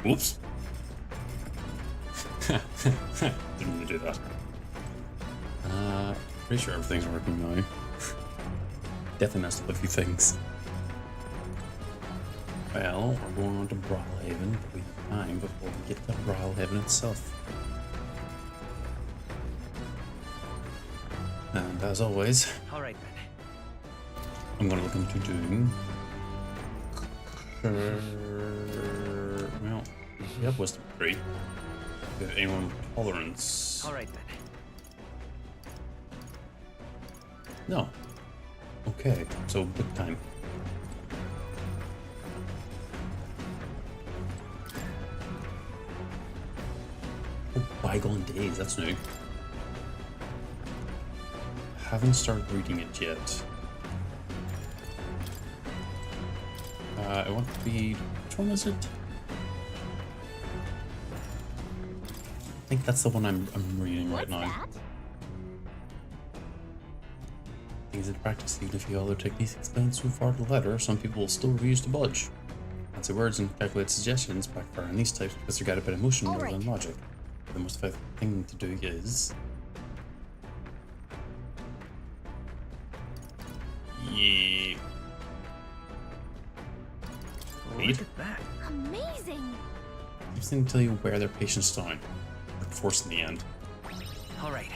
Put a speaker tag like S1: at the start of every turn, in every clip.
S1: Whoops. Didn't mean to do that. Pretty sure everything's working now. Definitely messed up a few things. Well, we're going on to Brilehaven, but we have time before we get to Brilehaven itself. And as always,
S2: Alright then.
S1: I'm going to look into doing... well, we have wisdom 3. We have anyone with tolerance.
S2: Alright then.
S1: No. Okay, so book time. Oh, bygone days, that's new. Haven't started reading it yet. I want to be... which one is it? I think that's the one I'm reading right now.
S3: That?
S1: Things in practice, even if you other techniques explained so far to the letter, some people will still refuse to budge. Fancy words and calculated suggestions backfire on these types because they're guided by emotion rather than logic. The most effective thing to do is... yeah.
S2: Look at that.
S3: Amazing.
S1: Just need to tell you where their patience down. Or force in the end.
S2: Alright.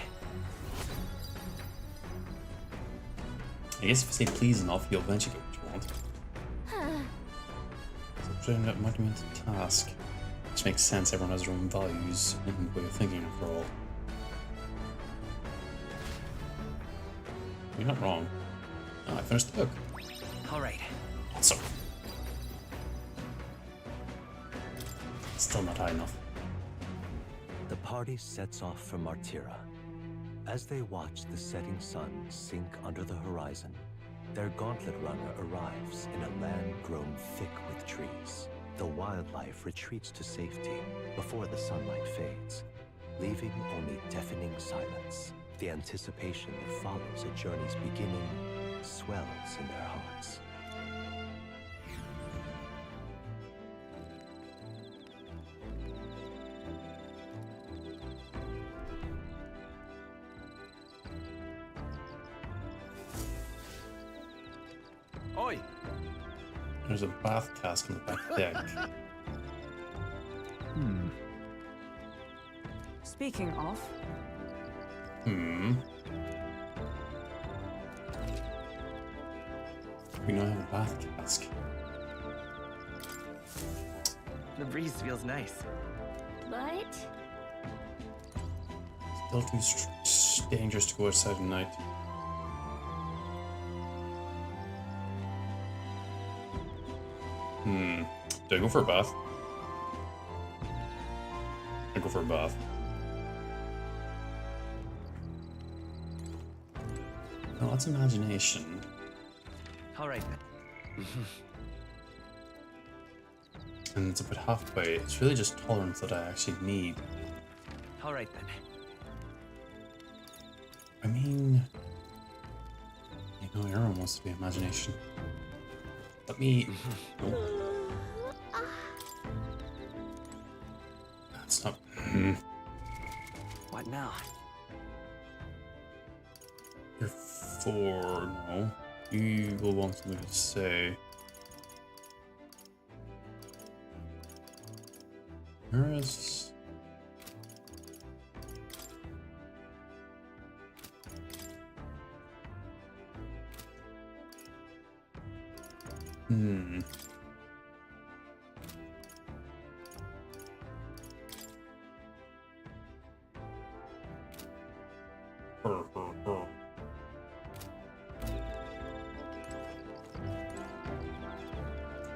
S1: I guess if you say please enough, you'll eventually get what you want. So putting up monumental task. Which makes sense, everyone has their own values and way of thinking after all. You're not wrong. I finished the book.
S2: Alright.
S1: Awesome. Still not high enough.
S4: The party sets off for Martira. As they watch the setting sun sink under the horizon, their gauntlet runner arrives in a land grown thick with trees. The wildlife retreats to safety before the sunlight fades, leaving only deafening silence. The anticipation that follows a journey's beginning swells in their hearts.
S2: Oi!
S1: There's a bath cask in the back deck.
S5: Speaking of,
S1: We now have a bath cask.
S2: The breeze feels nice.
S3: But
S1: Still too dangerous to go outside at night. Do I go for a bath? I go for a bath. No, that's imagination.
S2: Alright then.
S1: And it's about halfway. It's really just tolerance that I actually need.
S2: Alright then.
S1: I mean... you know, everyone wants to be imagination. Let me... Nope. That's not...
S2: What now?
S1: You're 4, no. You will want something to say. Where is... I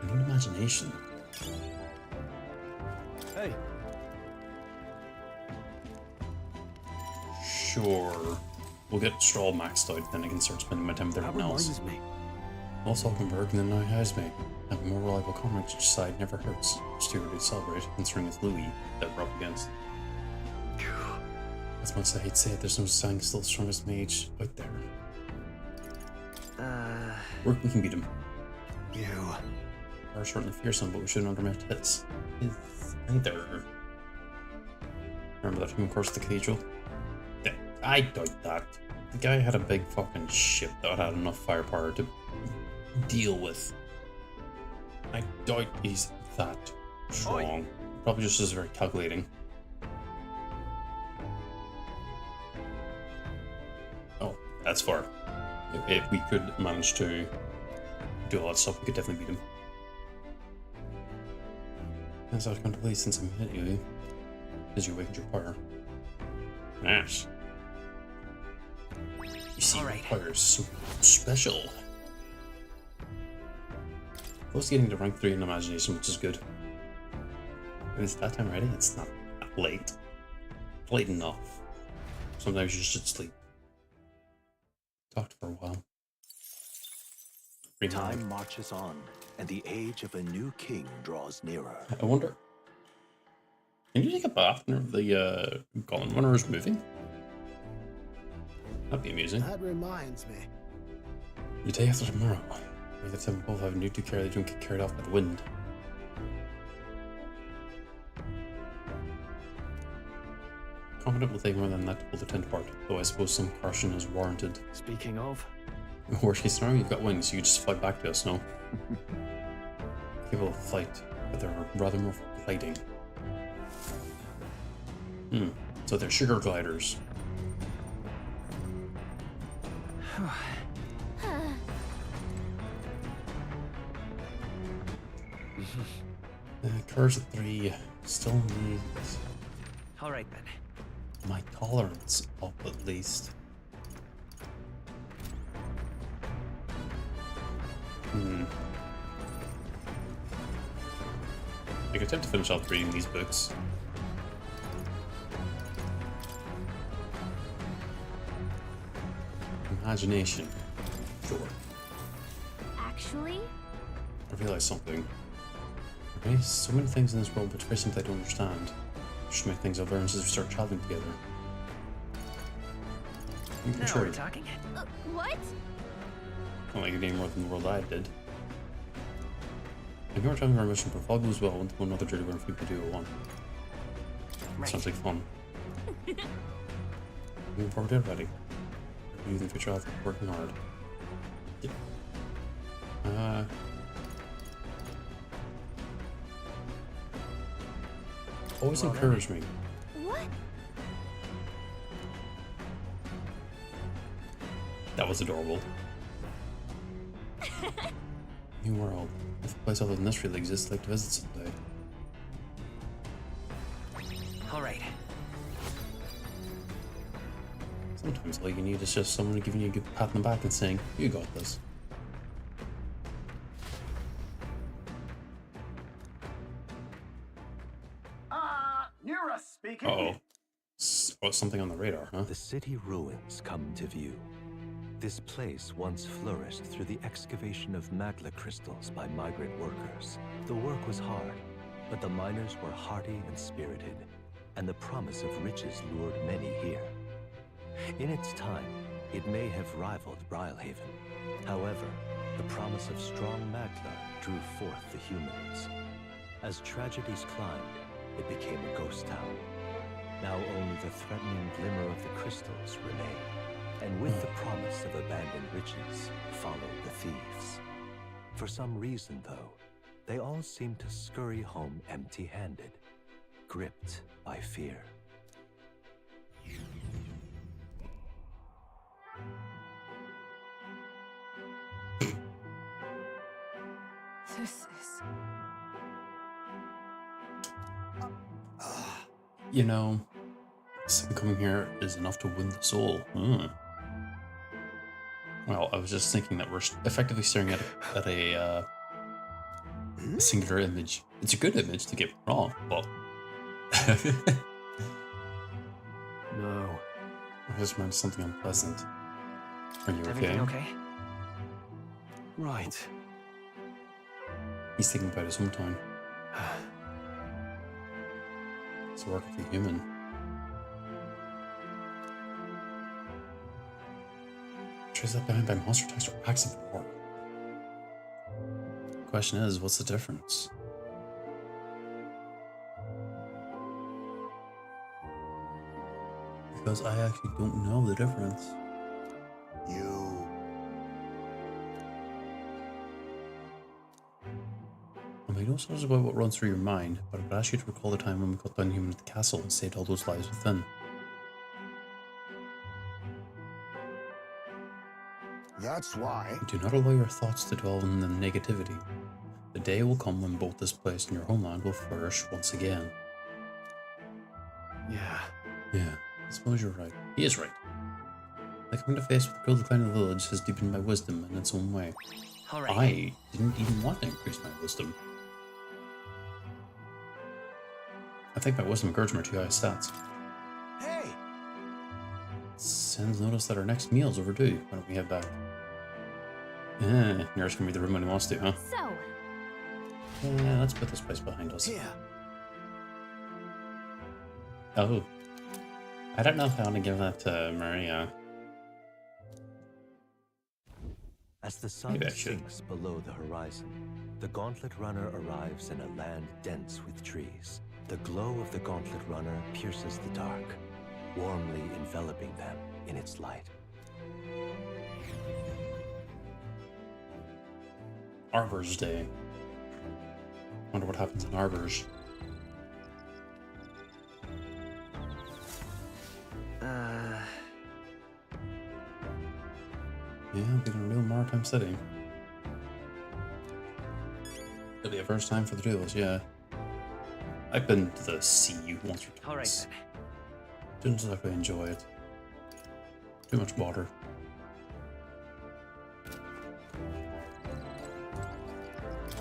S1: need imagination.
S2: Hey!
S1: Sure. We'll get Straw maxed out, then I can start spending my time with
S2: That
S1: everyone else.
S2: reminds me.
S1: Also, Hulkenberg and then now has me. Have a more reliable comrade to each side never hurts. Steward to celebrate, considering it's Louis that we're up against. As much as I hate to say it, there's no sign still the strongest mage out there. We can beat him.
S4: You
S1: are certainly fearsome, but we shouldn't underestimate his either. Remember that human course at the cathedral? Yeah, I doubt that. The guy had a big fucking ship that had enough firepower to deal with. I doubt he's that strong. Probably just is very calculating. Oh, that's far. If we could manage to do all that stuff, we could definitely beat him. As I was going to play since I met you, as you awakened your power. Yes. You see, your power is so special. Close to getting to rank 3 in imagination, which is good. But it's that time already? It's not late. Late enough. Sometimes you should sleep. Talked for a while.
S4: Time marches on, and the age of a new king draws nearer.
S1: I wonder, can you take a bath when the Golem Runner is moving? That'd be amusing.
S5: That reminds me.
S1: The day after tomorrow, we the seven both have a new to care they don't get carried off by the wind. Confident will take more than that to pull the tent apart, though I suppose some caution is warranted.
S2: Speaking of,
S1: Worst case scenario, you've got wings, you could just fly back to us, no? Capable of flight, but they're rather more for gliding. So they're sugar gliders. Courage at 3 still needs
S2: all right then.
S1: my tolerance up at least. I could attempt to finish off reading these books. Imagination. Sure.
S3: Actually?
S1: I realized something. There are so many things in this world which very simply I don't understand. Just make things I've learned as we start traveling together.
S2: Now
S1: Sure.
S2: we're talking.
S3: What?
S1: Not like you're doing more than the world I did. I'm here telling our mission, but if all goes well, we'll do another journey where people do it one. Sounds like fun. Looking forward to it, buddy. You think future health working hard. Yeah. Always encourage me.
S3: What?
S1: That was adorable. New world. If a place other than this really exists, I'd like to visit someday.
S2: All right.
S1: Sometimes all you need is just someone giving you a good pat on the back and saying, "You got this."
S5: Nira speaking.
S1: Uh-oh. Oh, something on the radar, huh?
S4: The city ruins come to view. This place once flourished through the excavation of magma crystals by migrant workers. The work was hard, but the miners were hardy and spirited, and the promise of riches lured many here. In its time, it may have rivaled Brilehaven. However, the promise of strong magma drew forth the humans. As tragedies climbed, it became a ghost town. Now only the threatening glimmer of the crystals remain. And with the promise of abandoned riches followed the thieves. For some reason, though, they all seem to scurry home empty-handed, gripped by fear.
S3: This is...
S1: You know, coming here is enough to win the soul. Well, I was just thinking that we're effectively staring at a singular image. It's a good image, to get me wrong, but...
S2: No.
S1: I just remembered something unpleasant. Are you okay?
S2: Everything okay?
S4: Right.
S1: He's thinking about his own time. It's the work of the human. Trace that behind by monster text or acts of war. question is, what's the difference? Because I actually don't know the difference.
S5: You.
S1: I mean, no source about what runs through your mind, but I would ask you to recall the time when we cut down human at the castle and saved all those lives within.
S5: That's why.
S1: Do not allow your thoughts to dwell in the negativity. The day will come when both this place and your homeland will flourish once again.
S2: Yeah.
S1: Yeah, I suppose you're right. He is right. Like coming to face with the cruel decline of the village has deepened my wisdom in its own way.
S2: All right.
S1: I didn't even want to increase my wisdom. I think my wisdom encouraged my 2 high stats.
S5: Hey!
S1: Sans notice that our next meal's overdue. Why don't we head back? Yeah, Nearest can read the room when he wants to, huh?
S3: So,
S1: Yeah, let's put this place behind us.
S5: Here.
S1: Oh. I don't know if I want to give that to Maria.
S4: As the sun
S1: Maybe I should.
S4: sinks below the horizon, the Gauntlet Runner arrives in a land dense with trees. The glow of the Gauntlet Runner pierces the dark, warmly enveloping them in its light.
S1: Arbor's Day. Wonder what happens in Arbor's. Yeah, being a real maritime city. It'll be a first time for the two of us, yeah. I've been to the sea once or
S2: All right
S1: twice.
S2: then.
S1: Didn't exactly enjoy it. Too much water.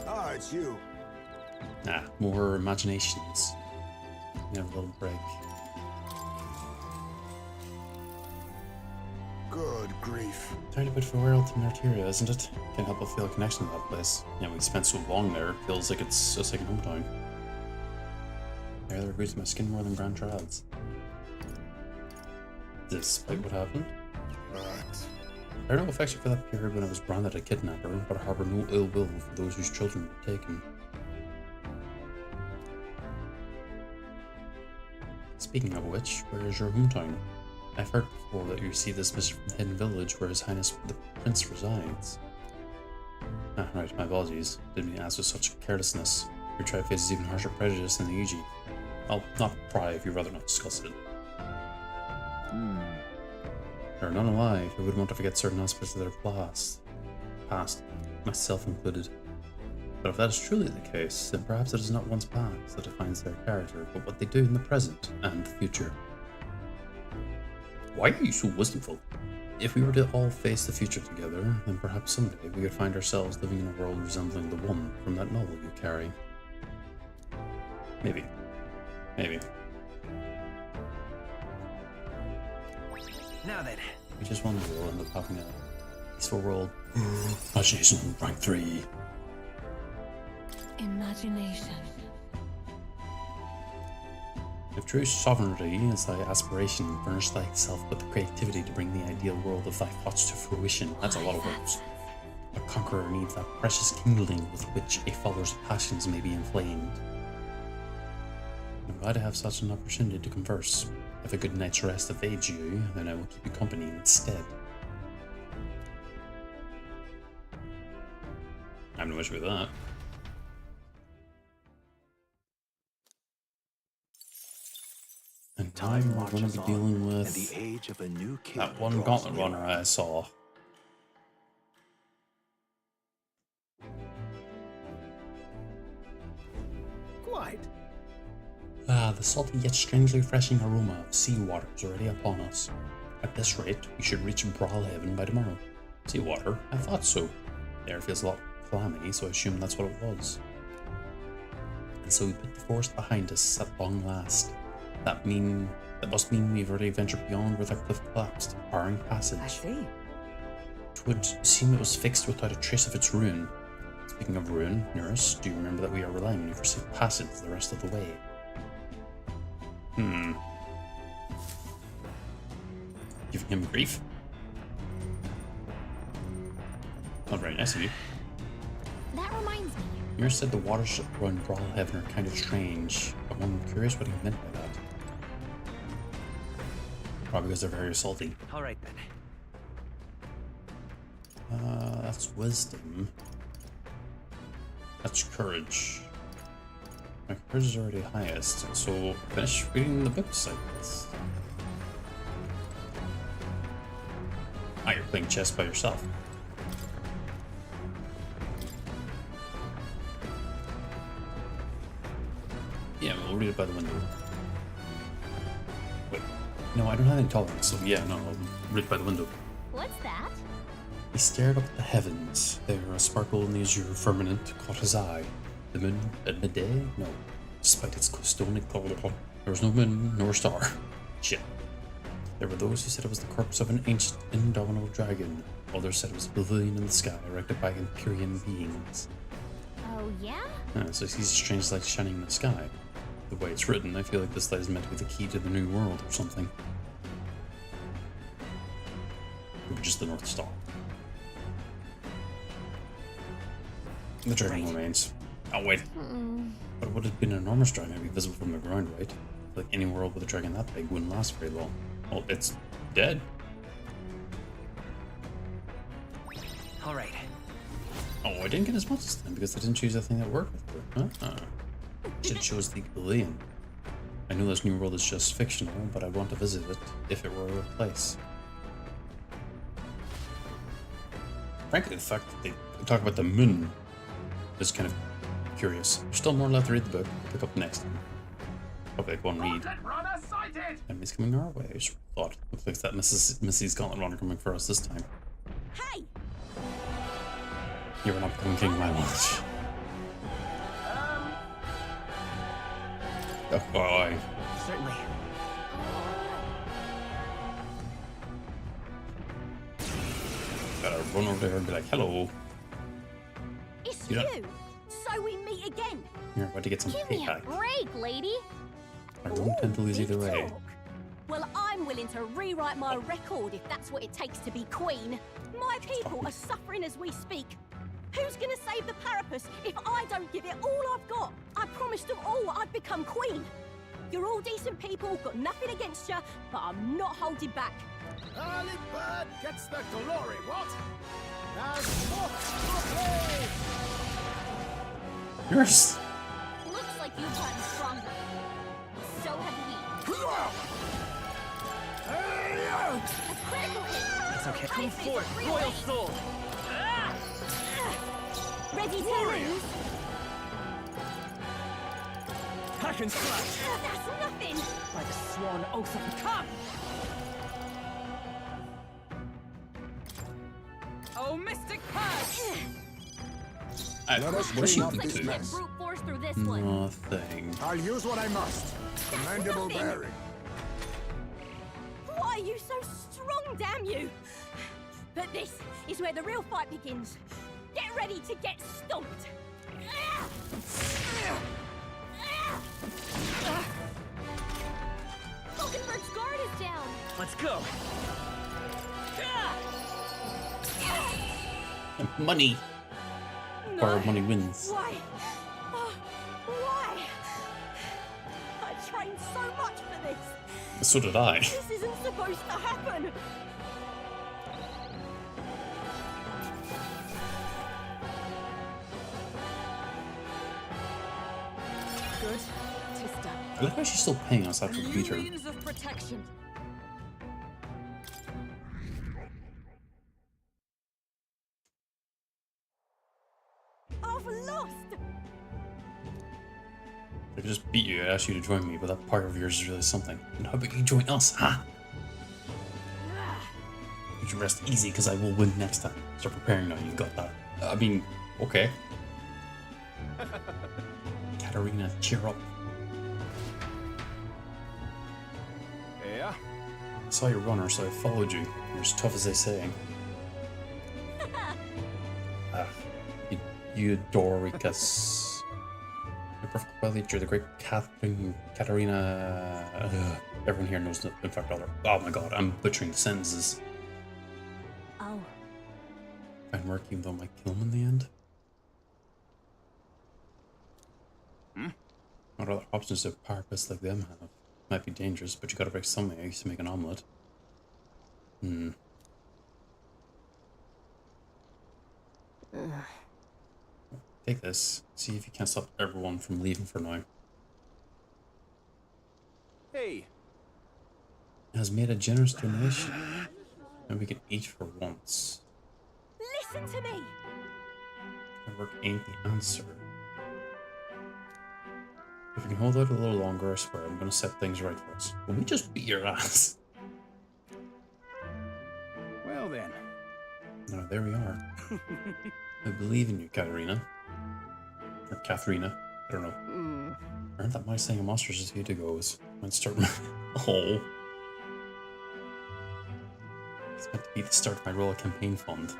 S5: Ah, it's you.
S1: Nah, more imaginations. You have a little break.
S5: Good grief.
S1: Tiny bit farewell to Narteria, isn't it? Can't help but feel a connection to that place. Yeah, we spent so long there, it feels like it's a second hometown. I rather agree to my skin more than Grand Trads. Despite what happened,
S5: But
S1: I have no affection for that period when I was branded a kidnapper, but I harbor no ill will for those whose children were taken. Speaking of which, where is your hometown? I've heard before that you received this mission from the hidden village where His Highness the Prince resides. Ah, right, my apologies. Didn't mean to ask with such carelessness. Your tribe faces even harsher prejudice than the Uji. I'll not pry if you'd rather not discuss it. They're none alive who would want to forget certain aspects of their past, myself included. But if that is truly the case, then perhaps it is not one's past that defines their character, but what they do in the present and the future. Why are you so wisdomful? If we were to all face the future together, then perhaps someday we could find ourselves living in a world resembling the one from that novel you carry. Maybe. Maybe.
S2: Now then.
S1: We just one day will end up having a peaceful world. Imagination rank 3.
S3: imagination.
S1: If true sovereignty is thy aspiration, furnish thyself with the creativity to bring the ideal world of thy thoughts to fruition. That's a lot of words. A conqueror needs that precious kindling with which a follower's passions may be inflamed. I'm glad to have such an opportunity to converse. If a good night's rest evades you, then I will keep you company instead. I have no issue with that. And
S4: Time
S1: now we're going
S4: marches
S1: to be
S4: on,
S1: dealing
S4: and
S1: with
S4: the age of a new king
S1: that one
S4: draws
S1: gauntlet
S4: near.
S1: runner I saw.
S5: quite.
S1: Ah, the salty yet strangely refreshing aroma of seawater is already upon us. At this rate, we should reach Brilehaven by tomorrow. Seawater? I thought so. The air feels a lot clammy, so I assume that's what it was. And so we put the forest behind us at long last. That must mean we've already ventured beyond where that cliff collapsed, barring passage.
S6: I see.
S1: It would seem it was fixed without a trace of its ruin. Speaking of ruin, Nurse, do you remember that we are relying on you for safe passage the rest of the way? Giving him grief? Not very nice of you.
S3: That reminds me.
S1: You said the waters around Brilehaven are kind of strange. I'm curious what he meant by that. Probably because they're very salty.
S2: All right then.
S1: That's wisdom. That's courage. My courage is already highest, so finish reading the books, I guess. Ah, you're playing chess by yourself. Yeah, we'll read it by the window. Wait, no, I don't have any tolerance, so yeah, no, I'll read it by the window.
S3: What's that?
S1: He stared up at the heavens. There, a sparkle in the azure firmament caught his eye. The moon at midday? No. Despite its stony color, there was no moon nor star. Shit. There were those who said it was the corpse of an ancient, indomitable dragon. Others said it was a pavilion in the sky, erected by Empyrean beings.
S3: Oh, yeah?
S1: So he sees strange light shining in the sky. The way it's written, I feel like this light is meant to be the key to the new world or something. Or just the North Star. The dragon remains. Oh, wait. But it would have been an enormous dragon to be visible from the ground, right? Like any world with a dragon that big wouldn't last very long. Well, it's dead.
S2: All right.
S1: Oh, I didn't get as much this time because I didn't choose a thing that worked with her. It shows the alien. I know this new world is just fictional, but I'd want to visit it if it were a real place. Frankly, the fact that they talk about the moon is kind of curious. There's still more left to read the book. We'll pick up next time. Probably like one read. Enemies coming our way. I just thought. Looks like that Missy's Gauntlet Runner coming for us this time.
S3: Hey!
S1: You were not becoming king of my watch. Oh boy.
S2: Certainly.
S1: Gotta run over there and be like, hello.
S3: It's
S1: You
S3: you!
S1: don't-
S3: So we meet again!
S1: You're about to get some
S3: Give me a
S1: payback.
S3: break, lady!
S1: I don't tend to lose
S3: Big
S1: either way.
S3: talk. Well, I'm willing to rewrite my record if that's what it takes to be queen. My people are suffering as we speak. Who's gonna save the Parapus if I don't give it all I've got? I promised them all I'd become queen. You're all decent people, got nothing against you, but I'm not holding back.
S5: Early bird gets the glory, what? As what?
S1: Yours.
S3: Looks like you've gotten stronger. So have we. A critical hit.
S2: It's okay.
S3: Come forth,
S2: Royal soul.
S3: Ready to lose?
S2: Hack and slash.
S3: That's nothing.
S2: By the sworn oath of the Come. Oh, mystic purge.
S5: Let us
S1: What is she
S5: clean up
S1: up
S3: Looks like you
S5: this
S1: to?
S3: get
S5: mess.
S3: brute force through this one.
S1: Nothing.
S5: I'll use what I must. Commendable
S3: nothing.
S5: bearing.
S3: Why are you so strong, damn you? But this is where the real fight begins. Get ready to get stomped. Mockingbird guard is down.
S2: Let's go.
S1: Money. Borrowed money wins.
S3: Why? Why? I trained so much for this.
S1: So did I.
S3: This isn't supposed to happen. Good. Tista.
S1: I like how she's still paying us after we beat her.
S3: Means of protection. I've lost.
S1: I could just beat you. I asked you to join me, but that part of yours is really something. And how about you join us, huh? You can rest easy because I will win next time. Start preparing now. You got that. I mean, okay. Katarina, cheer up.
S5: Yeah?
S1: I saw your runner, so I followed you. You're as tough as they say. You Doricus. You're perfect well, you're the great Katarina. Everyone here knows that. In fact, all. Oh my god, I'm butchering the sentences.
S3: Oh.
S1: Fine work, even though I might kill him in the end. what other options do parapets like them have? Might be dangerous, but you gotta break some eggs to make an omelette. Take this. See if you can't stop everyone from leaving for now.
S5: Hey,
S1: Has made a generous donation. And we can eat for once.
S3: Listen to me!
S1: Work ain't the answer. If you can hold out a little longer, I swear I'm gonna set things right for us. Will we just beat your ass?
S5: well then.
S1: No, there we are. I believe in you, Katerina. Or Katharina. I don't know. I heard that my saying a monster just a few goes. Might start my... Oh. It's meant to be the start of my royal campaign fund.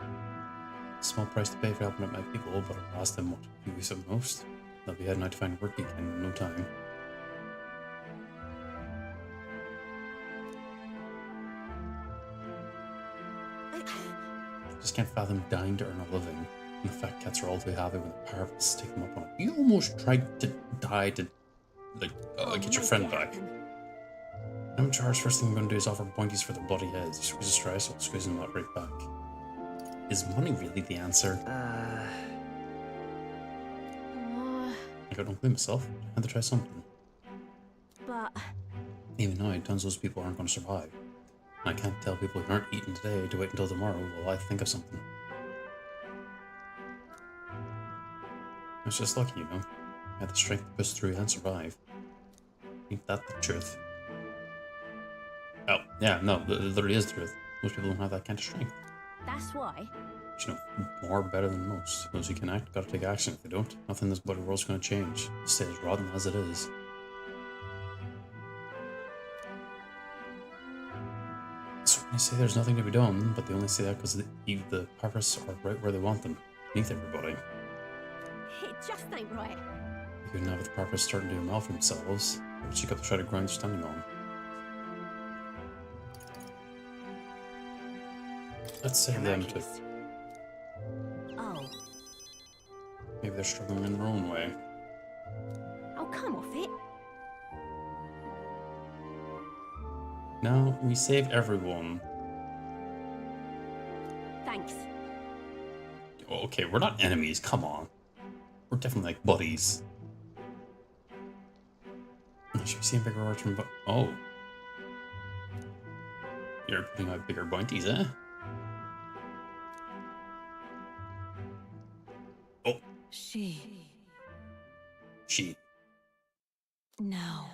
S1: Small price to pay for helping out my people, but I'll ask them what to use the most. They'll be heading out to find work again in no time. I just can't fathom dying to earn a living. And the fat cats are all too happy when the parapets take them up on it. You almost tried to die to, like, get your friend back. I'm in charge. First thing I'm going to do is offer pointies for their bloody heads. You squeeze the stress, I'll squeeze them that right back. Is money really the answer? I don't blame myself. I had to try something.
S3: But...
S1: Even now, tons of those people aren't going to survive. And I can't tell people who aren't eating today to wait until tomorrow while I think of something. It's just lucky, you know. I had the strength to push through and survive. Ain't that the truth? Oh, yeah, no, it literally is the truth. Most people don't have that kind of strength.
S3: That's why.
S1: But, you know, more better than most. Those who can act gotta take action. If they don't, nothing in this bloody world's gonna change. It stays rotten as it is. So when they say there's nothing to be done, but they only say that because the purpose are right where they want them. Beneath everybody.
S3: It just ain't right.
S1: You couldn't have the purpose starting to do well for themselves, which you got to try to grind their standing on. Let's say them too.
S3: Oh.
S1: Maybe they're struggling in their own way.
S3: Oh, come off it.
S1: No, we saved everyone.
S3: Thanks.
S1: Okay, we're not enemies, come on. We're definitely like buddies. Should we see a bigger origin, but oh. You're putting out bigger bounties, eh? Oh.
S3: She. No.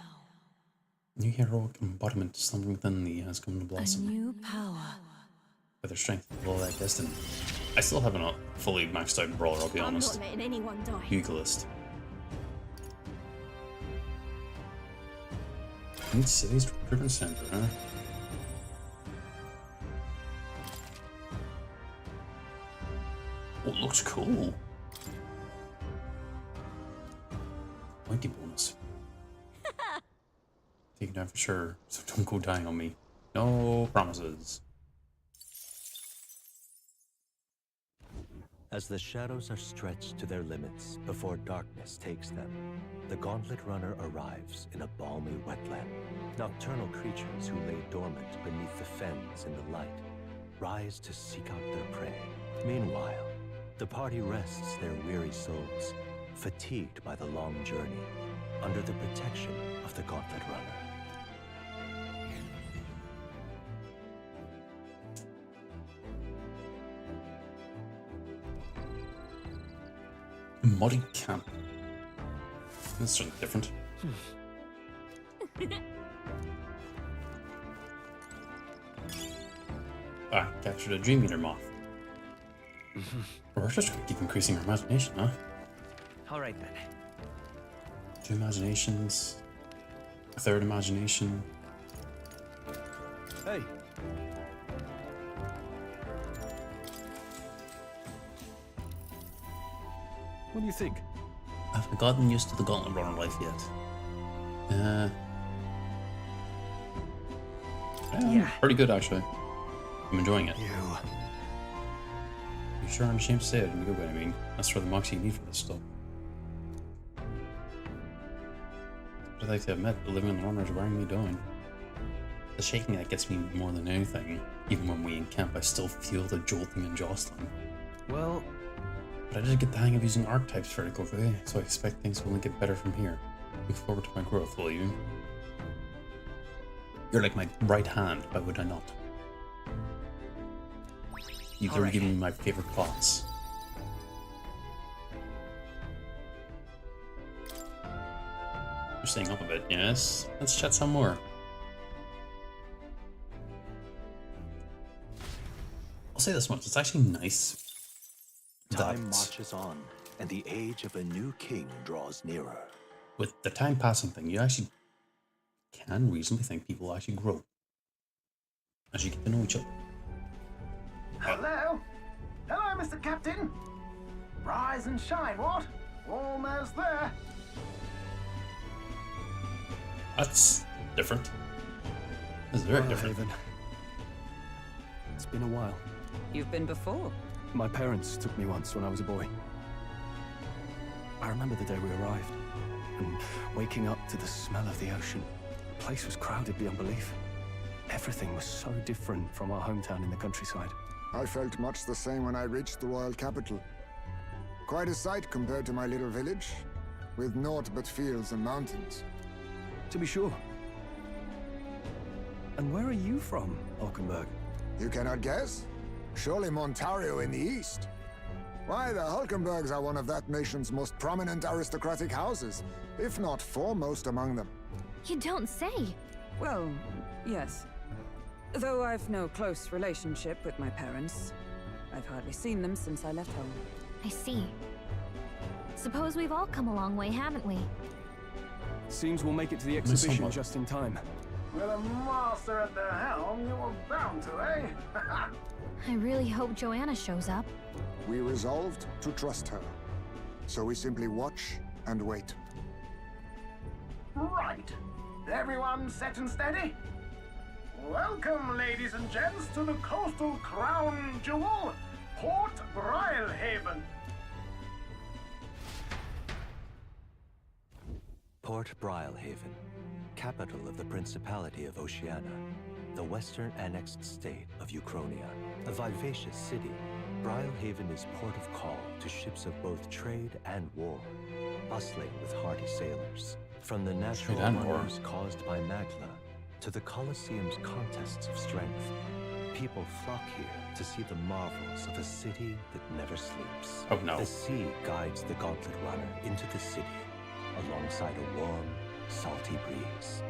S1: New heroic embodiment slumbering within thee has come to blossom.
S3: A new power.
S1: With her strength and all that destiny. I still haven't a fully maxed out brawler, I'll be honest.
S3: I'm not letting anyone die.
S1: Euclid. Need cities recruitment center, huh? Oh, it looks cool. Pointy bonus. Take it down for sure, so don't go dying on me. No promises.
S4: As the shadows are stretched to their limits before darkness takes them, the Gauntlet Runner arrives in a balmy wetland. Nocturnal creatures who lay dormant beneath the fens in the light rise to seek out their prey. Meanwhile, the party rests their weary souls, fatigued by the long journey, under the protection of the Gauntlet Runner.
S1: Muddy camp. That's something different. Captured a dream eater moth. We're just gonna keep increasing our imagination, huh?
S6: Alright then.
S1: 2 imaginations. A 3rd imagination.
S6: Hey. What do you think?
S1: Have I gotten used to the Gauntlet Runner life yet? Yeah. Pretty good, actually. I'm enjoying it. You sure aren't ashamed to say it in a good way, I mean. That's for the moxie you need for this stuff. I'd like to admit, living on the runner is wearing me down. The shaking that gets me more than anything. Even when we encamp, I still feel the jolting and jostling.
S6: Well,
S1: But I did get the hang of using archetypes fairly quickly, so I expect things will only get better from here. Look forward to my growth, will you? You're like my right hand, why would I not? You've already given me my favorite class. You're staying up a bit, yes? Let's chat some more. I'll say this much, it's actually nice
S4: Time
S1: that
S4: marches on, and the age of a new king draws nearer.
S1: with the time passing thing, you actually can reasonably think people actually grow as you get to know each other.
S5: Hello? Hello, Mr. Captain. Rise and shine, what? Almost there.
S1: That's different. That's very different.
S6: Brilehaven. It's been a while.
S2: You've been before.
S6: My parents took me once when I was a boy. I remember the day we arrived, and waking up to the smell of the ocean. The place was crowded beyond belief. Everything was so different from our hometown in the countryside.
S7: I felt much the same when I reached the royal capital. Quite a sight compared to my little village, with naught but fields and mountains.
S6: To be sure. And where are you from, Hulkenberg?
S7: You cannot guess? Surely Montario in the east. Why, the Hulkenbergs are one of that nation's most prominent aristocratic houses, if not foremost among them.
S8: You don't say.
S2: Well, yes. Though I've no close relationship with my parents. I've hardly seen them since I left home.
S8: I see. Suppose we've all come a long way, haven't we?
S6: Seems we'll make it to the exhibition
S1: somewhat.
S6: just in time.
S5: With a master at the helm, you were bound to, eh?
S8: I really hope Joanna shows up.
S7: We resolved to trust her. So we simply watch and wait.
S5: Right. Everyone set and steady? Welcome, ladies and gents, to the coastal crown jewel, Port Brilehaven.
S4: Port Brilehaven, capital of the Principality of Oceania, the western annexed state of Uchronia. A vivacious city, Brilehaven is port of call to ships of both trade and war, bustling with hardy sailors. From the natural
S1: and war.
S4: wonders caused by Magla to the Colosseum's contests of strength, people flock here to see the marvels of a city that never sleeps.
S1: Oh no.
S4: The sea guides the gauntlet runner into the city, alongside a warm, salty breeze.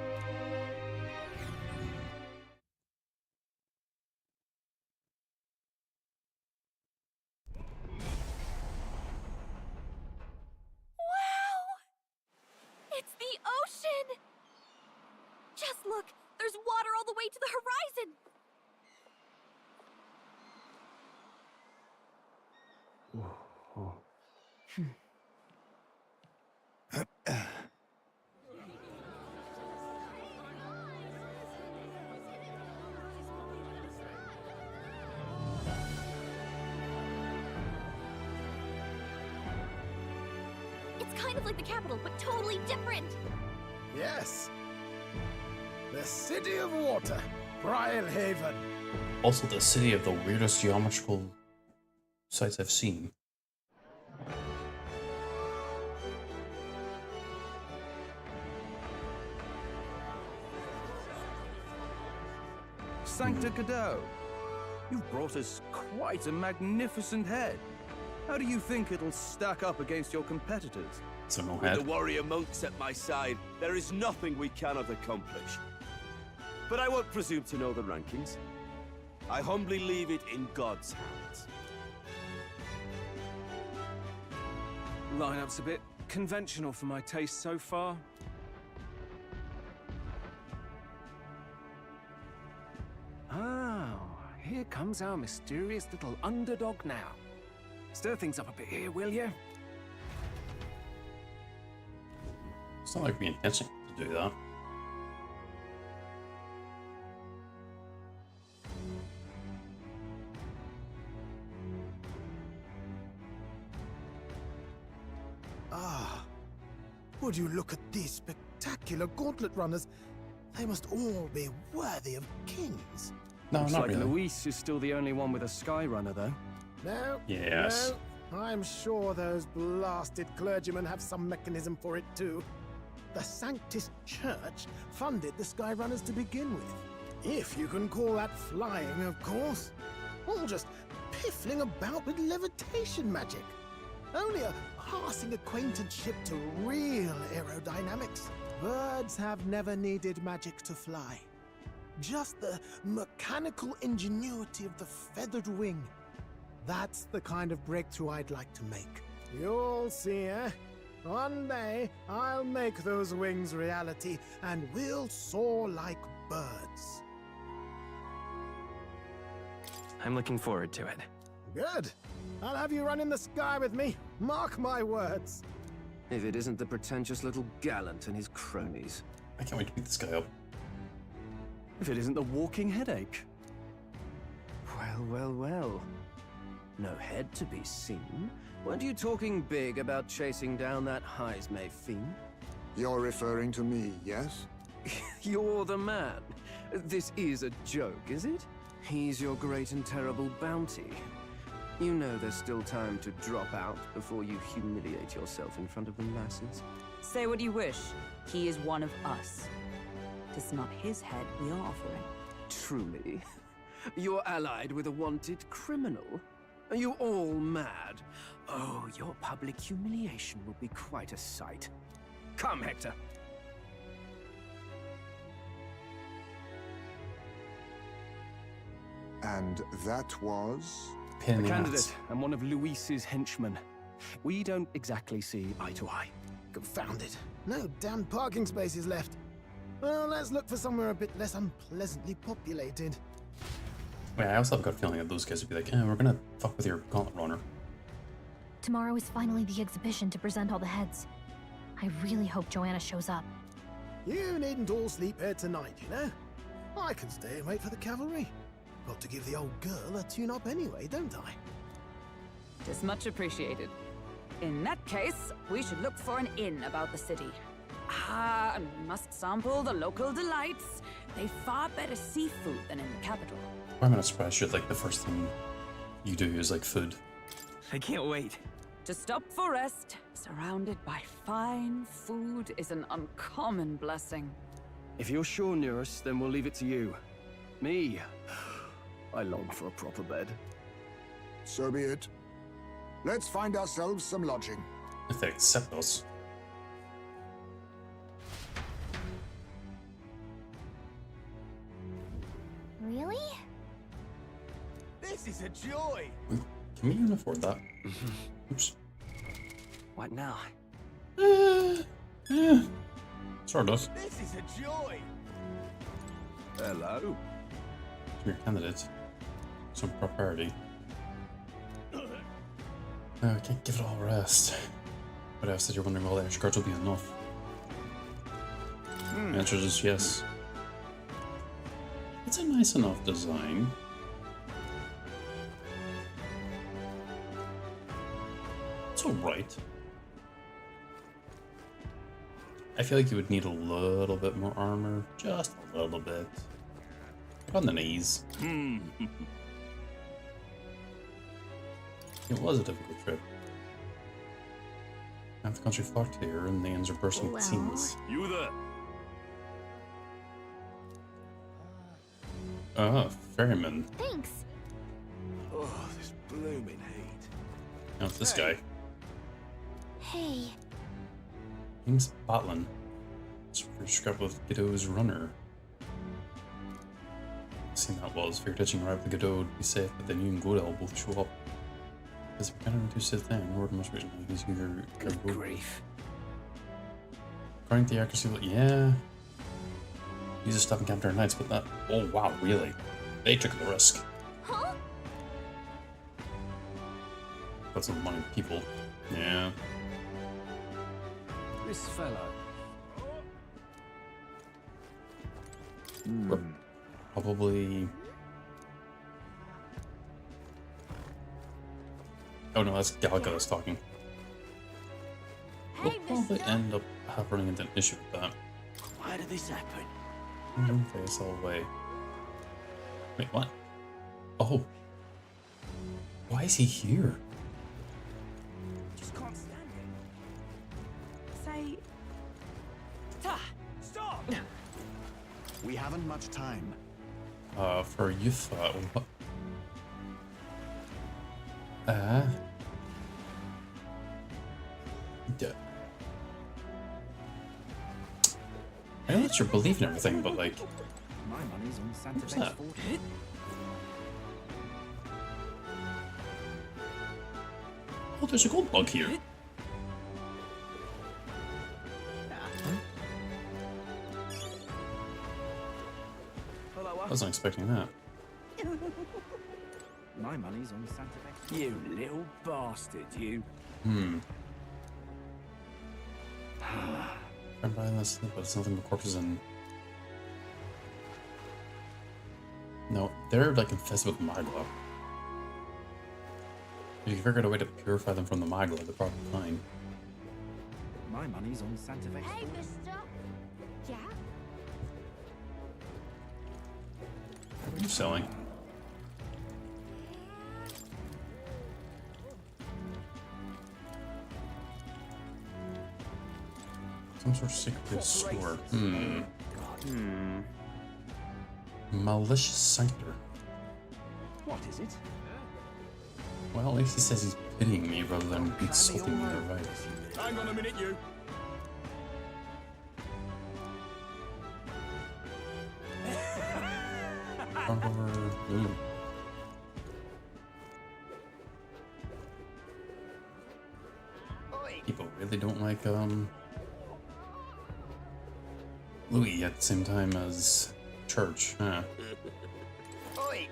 S3: Wow! It's the ocean! Just look, there's water all the way to the horizon! It's kind of like the capital, but totally different!
S5: Yes. The city of water, Brilehaven.
S1: Also the city of the weirdest geometrical sites I've seen.
S6: Sancta Cadeau, you've brought us quite a magnificent head. How do you think it'll stack up against your competitors?
S1: So no
S9: With the
S1: head.
S9: warrior monks at my side, there is nothing we cannot accomplish. But I won't presume to know the rankings. I humbly leave it in God's hands.
S6: Lineup's a bit conventional for my taste so far. Oh, here comes our mysterious little underdog now. Stir things up a bit here, will you?
S1: It's not like we intentionally to do that.
S10: Would you look at these spectacular gauntlet runners? They must all be worthy of kings.
S1: No,
S6: Looks
S1: not
S6: like
S1: really.
S6: Luis is still the only one with a sky runner, though.
S10: No.
S1: Yes.
S10: No. I'm sure those blasted clergymen have some mechanism for it too. The Sanctus Church funded the Skyrunners to begin with. If you can call that flying, of course. All just piffling about with levitation magic. Only a passing acquaintanceship to real aerodynamics. Birds have never needed magic to fly. Just the mechanical ingenuity of the feathered wing. That's the kind of breakthrough I'd like to make. You'll see, eh? One day, I'll make those wings reality, and we'll soar like birds.
S6: I'm looking forward to it.
S10: Good. I'll have you run in the sky with me. Mark my words.
S6: If it isn't the pretentious little gallant and his cronies.
S1: I can't wait to beat this guy up.
S6: If it isn't the walking headache. Well, well, well. No head to be seen. Weren't you talking big about chasing down that Heismay fiend?
S7: You're referring to me, yes?
S6: You're the man. This is a joke, is it? He's your great and terrible bounty. You know there's still time to drop out before you humiliate yourself in front of the masses.
S2: Say what you wish. He is one of us. Tis not his head we are offering.
S6: Truly? You're allied with a wanted criminal? Are you all mad? Oh, your public humiliation will be quite a sight. Come, Hector.
S7: And that was?
S1: Pain in
S6: A
S1: the
S6: candidate
S1: ass.
S6: and one of Luis's henchmen. We don't exactly see eye to eye.
S10: Confound it. No damn parking spaces left. Well, let's look for somewhere a bit less unpleasantly populated.
S1: Wait, I also have a gut feeling that those guys would be like, we're gonna fuck with your gauntlet runner.
S8: Tomorrow is finally the exhibition to present all the heads. I really hope Joanna shows up.
S10: You needn't all sleep here tonight, you know? I can stay and wait for the cavalry. Got to give the old girl a tune-up anyway, don't I?
S2: Tis much appreciated. In that case, we should look for an inn about the city. Ah, and we must sample the local delights. They've far better seafood than in the capital.
S1: I'm not surprised you're like the first thing you do is like food.
S6: I can't wait.
S2: To stop for rest, surrounded by fine food, is an uncommon blessing.
S6: If you're sure, Nearest, then we'll leave it to you. Me, I long for a proper bed.
S7: So be it. Let's find ourselves some lodging.
S1: If they accept us.
S8: Really?
S9: This is a joy!
S1: Can we even afford that? Oops.
S6: What now?
S1: Yeah. Sort of.
S9: This is a joy! Hello?
S1: Your candidate. Some propriety. No, I can't give it all rest. But I said you're wondering, well, the extra cards will be enough. The answer is yes. It's a nice enough design. It's alright. I feel like you would need a little bit more armor. Just a little bit. On the knees. It was a difficult trip. Half the country flocked here, and the ends are bursting with scenes.
S9: You there?
S1: Ah, ferryman.
S8: Thanks.
S9: Oh, this blooming heat.
S1: Now it's this guy.
S8: Hey.
S1: Name's Batlin. Scrap with Godot's runner. Seen that was. Figured hitching a ride with Godot would be safe, but then you and Godel both show up. Because we're kind of into said thing. Lord most recently, he's your
S6: Good grief.
S1: According to the accuracy, yeah. Use a stop and capture knights, but not. Oh wow, really? They took the risk.
S8: Huh?
S1: That's some money, people. Yeah.
S6: This fellow.
S1: We're probably. Oh no, that's Galga that's talking. we'll probably end up running into an issue with that.
S4: Why did this happen?
S1: Don't face all the way. Wait, what? Oh. Why is he here?
S4: Just can't stand it.
S2: Say,
S4: Stop!
S6: We haven't much time.
S1: For youth, what? Yeah. I know that you're believing everything, but like,
S6: My money's on Santa
S1: what's
S6: Fe's
S1: that?
S6: fortune.
S1: Oh, there's a gold bug here. I wasn't expecting that.
S6: My money's on Santa Fe's.
S4: You little bastard, you.
S1: I'm buying this, but it's nothing but corpses and... No, they're like infested with magla. If you figured out a way to purify them from the magla, they're probably fine.
S6: My money's on Santa Fe's
S3: Hey,
S6: fortune.
S3: mister. Yeah?
S1: What are you selling? Some sort of secret store. Malicious Sanctor.
S6: What is it?
S1: Well, at least he says he's pitying me rather than insulting me outright.
S4: Hang on a minute, you.
S1: Ooh. People really don't like Louis at the same time as Church, huh?
S4: Oi!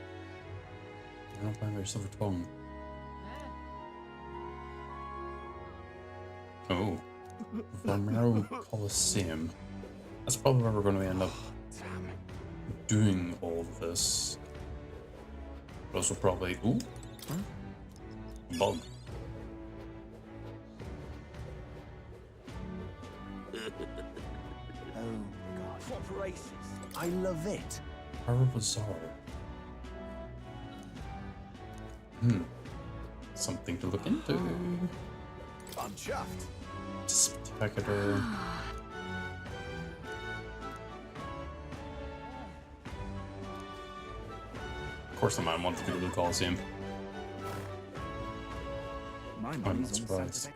S1: I don't find their silver tongue. Oh. Romero Coliseum. That's probably where we're going to end up doing all of this. But also probably... Ooh. Bug.
S4: Oh, God. What races? I love it.
S1: Horror Bazaar. Something to look into.
S4: I'm chuffed.
S1: Spectacular. Of course, I might want to go to the Coliseum.
S6: My
S1: I'm
S6: money's
S1: not
S6: on Santa
S1: surprised.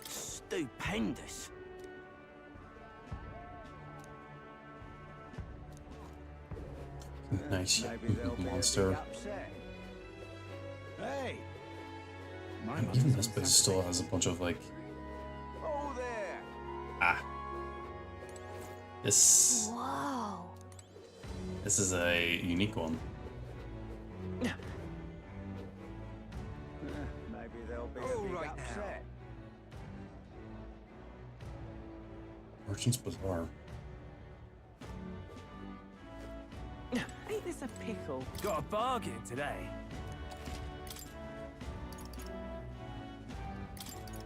S6: Fe's fortune.
S4: Stupendous.
S1: Nice
S4: Maybe they'll be a bit
S1: monster.
S4: upset. Hey!
S6: My
S1: And
S6: money's
S1: even
S6: on
S1: this place
S6: Santa
S1: still
S6: Fe's
S1: has a bunch of like...
S4: Oh, there!
S1: Ah. This
S3: Whoa.
S1: is a unique one.
S4: Maybe they'll be a bit upset.
S1: Merchant's Bazaar.
S2: ain't this a pickle?
S4: Got a bargain today.
S1: How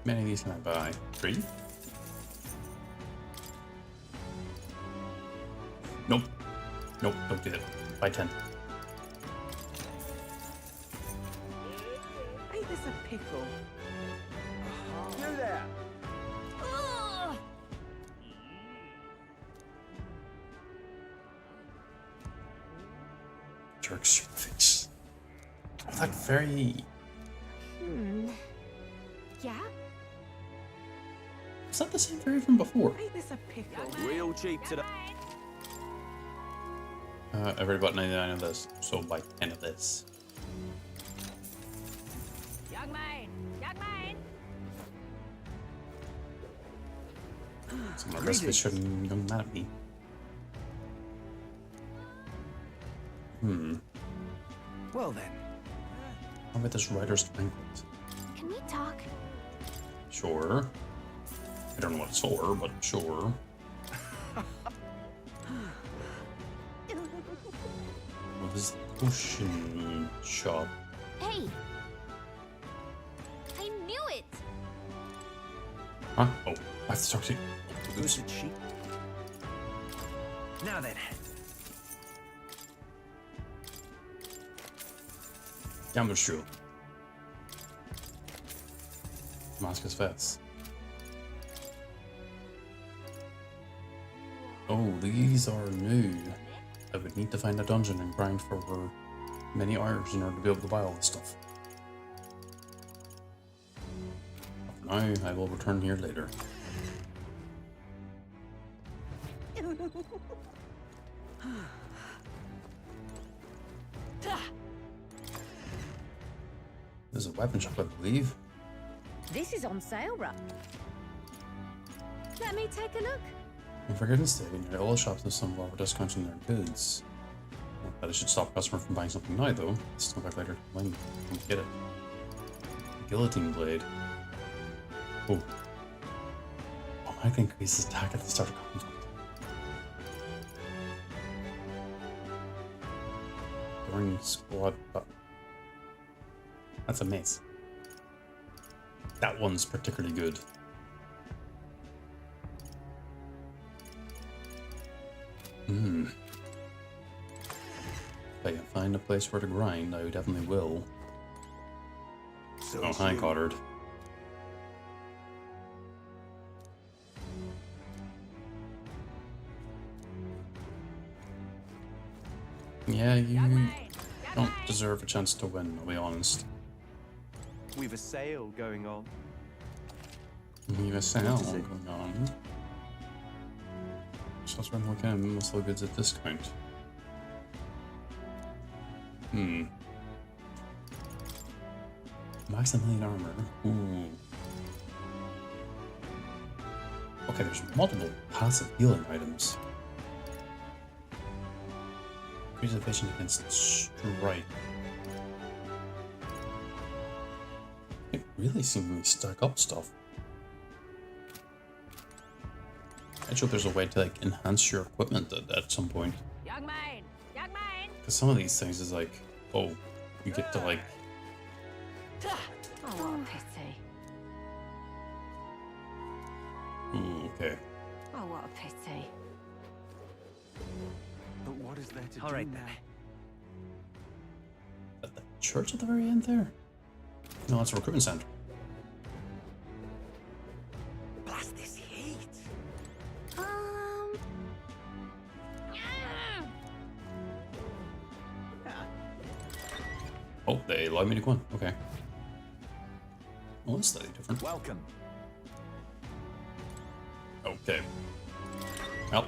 S1: many of these can I buy? 3? Nope. Nope, don't do that. Buy 10.
S2: Ain't this a pickle?
S4: You there!
S3: Ugh.
S1: Jerks your face. Oh, that very...
S3: Yeah?
S1: Is that the same fairy from before?
S2: Ain't this a pickle?
S9: Real cheap today.
S1: I've already bought 99 of this, so buy 10 of this.
S3: Young man. Young man.
S1: Some of this shouldn't come mad at me.
S4: Well then.
S1: How about this writer's banquet?
S8: Can we talk?
S1: Sure. I don't know what it's for, but sure. What is the potion shop?
S8: Hey! I knew it!
S1: Huh? Oh. have to talk to you. Oops.
S11: Now then.
S1: Gambler's Jewel. Damascus Vets. Oh, these are new. I would need to find a dungeon and grind for many hours in order to be able to buy all this stuff. For now, I will return here later. There's a weapon shop, I believe.
S3: This is on sale, Rup. Let me take a look.
S1: And for goodness sake, in all the shops have some lower discounts on their goods. But I should stop customer from buying something now, though. Let's come back later when we get it. Guillotine blade. Oh. Oh, I can increase his attack at the start of combat. During squad. That's a mace. That one's particularly good. If I can find a place where to grind, I definitely will. Oh, hi, Goddard. Yeah, you don't deserve a chance to win, I'll be honest.
S11: We've a sale going on.
S1: We have a sale going on. Shots run like him, most of the goods at discount. Max 1,000,000 armor. Ooh. Okay, there's multiple passive healing items. Increase evasion against strike. It really seems to stack up stuff. I hope there's a way to like enhance your equipment at some point.
S3: Young man! Young man!
S1: Because some of these things is like, oh, you get to like.
S3: Oh, what a pity.
S1: Ooh, okay.
S3: Oh, what a pity.
S11: But what is there to do?
S6: All right,
S11: now?
S1: At the church at the very end there? No, it's a recruitment center.
S11: Blast this heat.
S1: Oh, they allowed me to go in. Okay. Well, that's slightly different.
S11: Welcome.
S1: Okay. Well.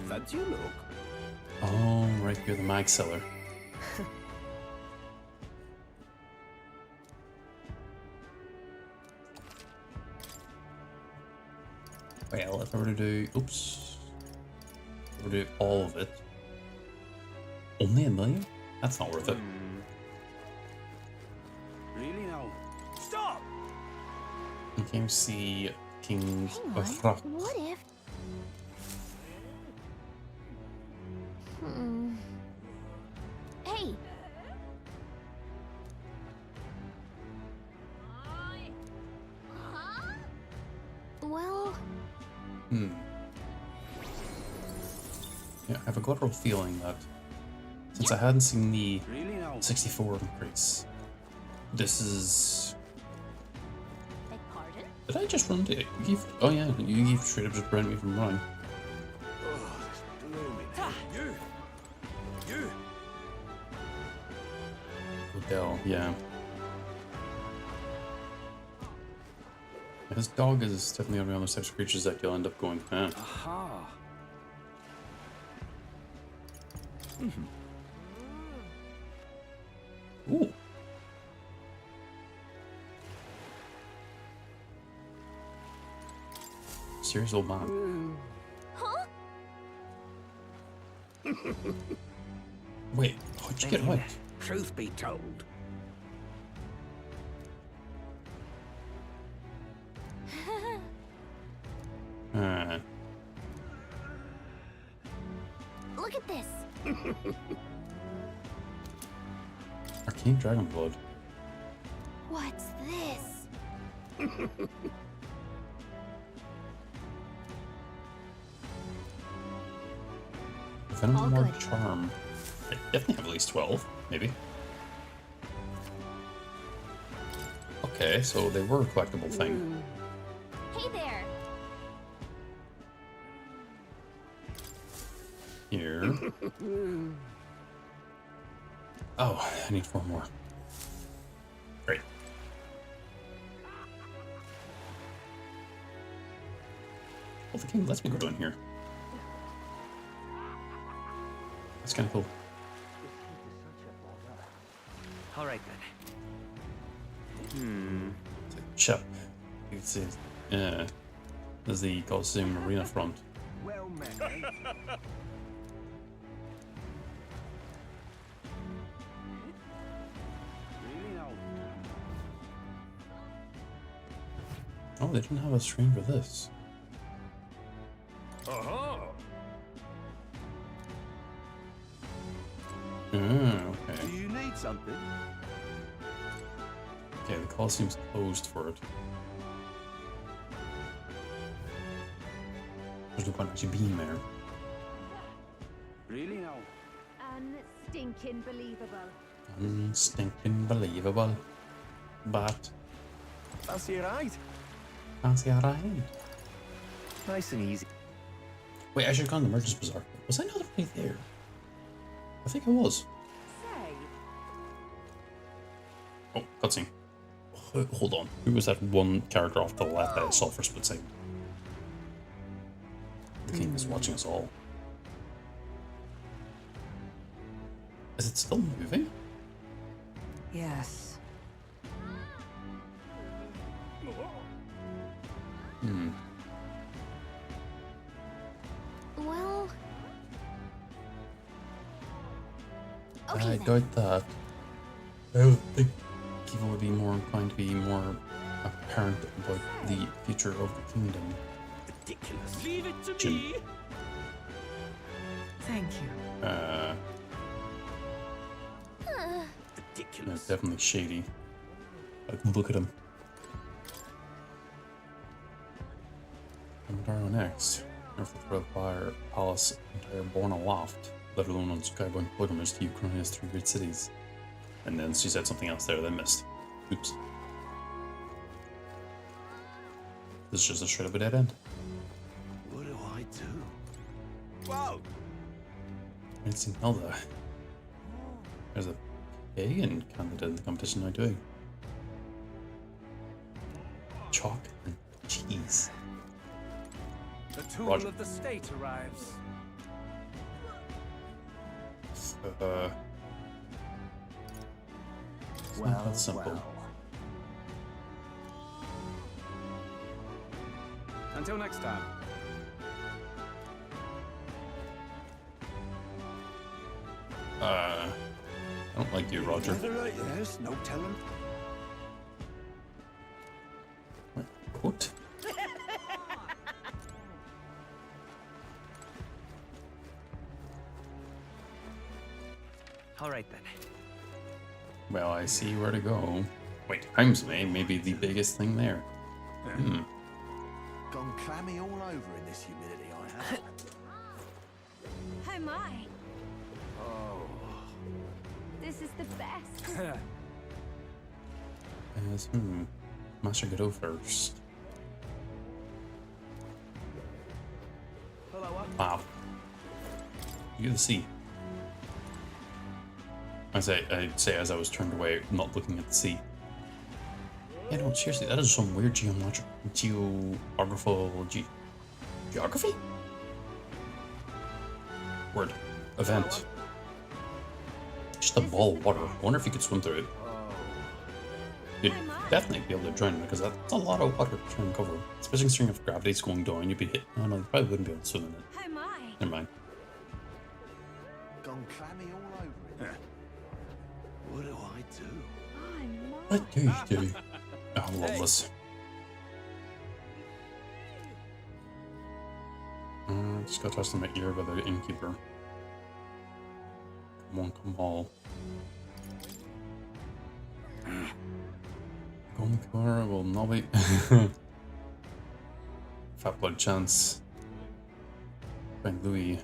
S11: Fancy a look?
S1: Oh, right here, the mag seller. Well, if I were to do, oops, if I were to do all of it, only 1,000,000? That's not worth it.
S11: Really now? Stop!
S1: You can see King
S8: Hang on.
S1: Bafrak.
S8: What if? Hey! Well...
S1: Yeah, I have a guttural feeling that since I hadn't seen the
S11: Really now?
S1: 64 increase, this is...
S3: Beg pardon?
S1: Did I just run to Eve? Oh yeah, you straight up just prevented me from running.
S11: You!
S1: Odell, yeah. His dog is definitely one of those types of creatures that you'll end up going, huh?
S11: Aha!
S1: Ooh. Serious old man.
S3: Huh?
S1: Wait, how'd you get out?
S11: Truth be told.
S3: Look at this.
S1: Arcane Dragon Blood.
S8: What's this?
S1: Venom
S8: All
S1: Ward
S8: good.
S1: Charm. I definitely have at least 12, maybe. Okay, so they were a collectible thing.
S3: Hey there.
S1: Here. Oh, I need 4 more. Great. Well, the game lets me go down here. That's kind of cool.
S4: All right then.
S1: It's like Shep. You can see there's the Coliseum Arena front.
S11: Well met, eh? Really now?
S1: Oh, they didn't have a stream for this. Okay.
S9: Do you need something?
S1: Okay, the Coliseum's closed for it. There's no point actually being there.
S11: Really now?
S3: Unstinking believable.
S1: Stinking believable. But
S6: Fancy a ride?
S1: fancy a ride.
S6: Nice and easy.
S1: Wait, I should have gone to the Merchant's Bazaar. Was I not already there? I think I was.
S3: Say,
S1: Oh, cutscene. Hold on. Who was that one character off the left that I saw for a split second? The king is watching us all. Is it still moving?
S2: Yes.
S8: Well...
S1: I
S8: Okay then.
S1: doubt that. I would think people would be more inclined to be more apparent about the future of the kingdom.
S11: Ridiculous.
S9: Leave it to
S1: Jim.
S9: me.
S2: Thank you.
S1: No,
S11: Ridiculous.
S1: definitely shady. Like, look at him. Tomorrow next, Earth will throw the palace entire born aloft, let alone on skybound pilgrimage to Ukraine's 3 great cities. And then she said something else there that I missed. Oops. This is just a straight up a dead end.
S9: What do I do? Wow.
S1: I didn't see Hilda. There's a pagan candidate in the competition now doing. Chalk and cheese.
S11: The tool
S1: Roger.
S11: of the state arrives.
S1: It's not that simple.
S11: Until next time.
S1: I don't like you, Roger.
S11: Right, yes, no telling.
S1: What?
S4: All right then.
S1: Well, I see where to go. Wait, Helmsway may be the biggest thing there.
S11: Gone clammy all over in this humidity, I have.
S3: oh my.
S11: Oh.
S3: This is the best.
S1: Master Godot first.
S11: Hello,
S1: Wow. You can see. I'd say as I was turned away, not looking at the sea. Yeah, no, seriously, that is some weird geography? Word. Event. Just a ball of water. I wonder if you could swim through it. You'd definitely be able to drown because that's a lot of water to try and cover. Especially considering if gravity's going down, you'd be hit. Oh no, you probably wouldn't be able to swim in it.
S3: Oh my.
S1: Never mind.
S11: Gone clammy all over it. What do I do?
S1: What do you do? Oh, I love this. Just got tossed in my ear by the innkeeper. Come on, come all. On the corner will not be fat blood chance. Find Louis.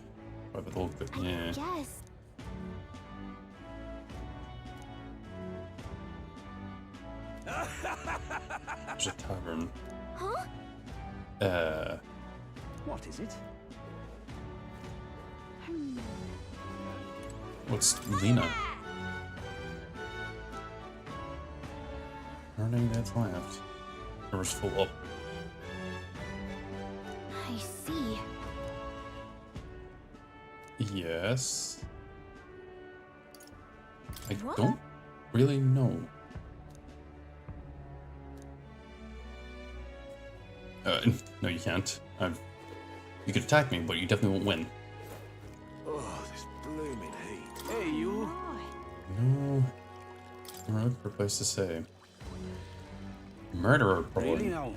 S1: Private old bit, yeah.
S8: Yes.
S1: There's a tavern.
S8: Huh?
S6: What is it?
S1: What's Lena? Earning that's left. River's full up.
S8: I see.
S1: Yes. I
S8: What?
S1: don't really know. No, you can't. You could attack me, but you definitely won't win.
S11: Oh, this blooming heat. Hey, you.
S1: No. I'm looking for a place to say. Murderer, probably.
S11: Really now?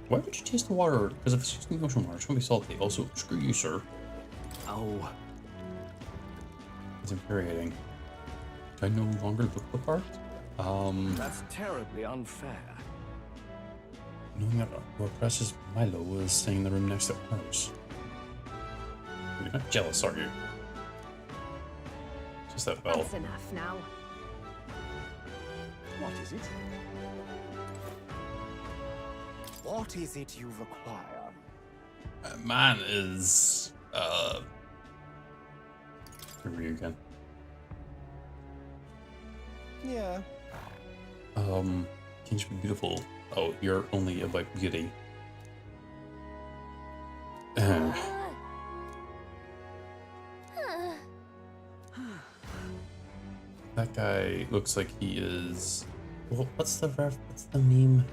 S1: Why would you taste the water? Because if it's just the ocean water, it's going to be salty. Also, screw you, sir.
S6: Oh.
S1: It's infuriating. Do I no longer look the part?
S6: That's terribly unfair.
S1: Knowing that our precious Milo was staying in the room next to ours. You're not jealous, are you? Just that well.
S3: That's enough now.
S6: What is it?
S12: What is it you require?
S1: Man is here we again.
S6: Yeah.
S1: Can you be beautiful? Oh, you're only about beauty. That guy looks like he is. Well, what's the meme?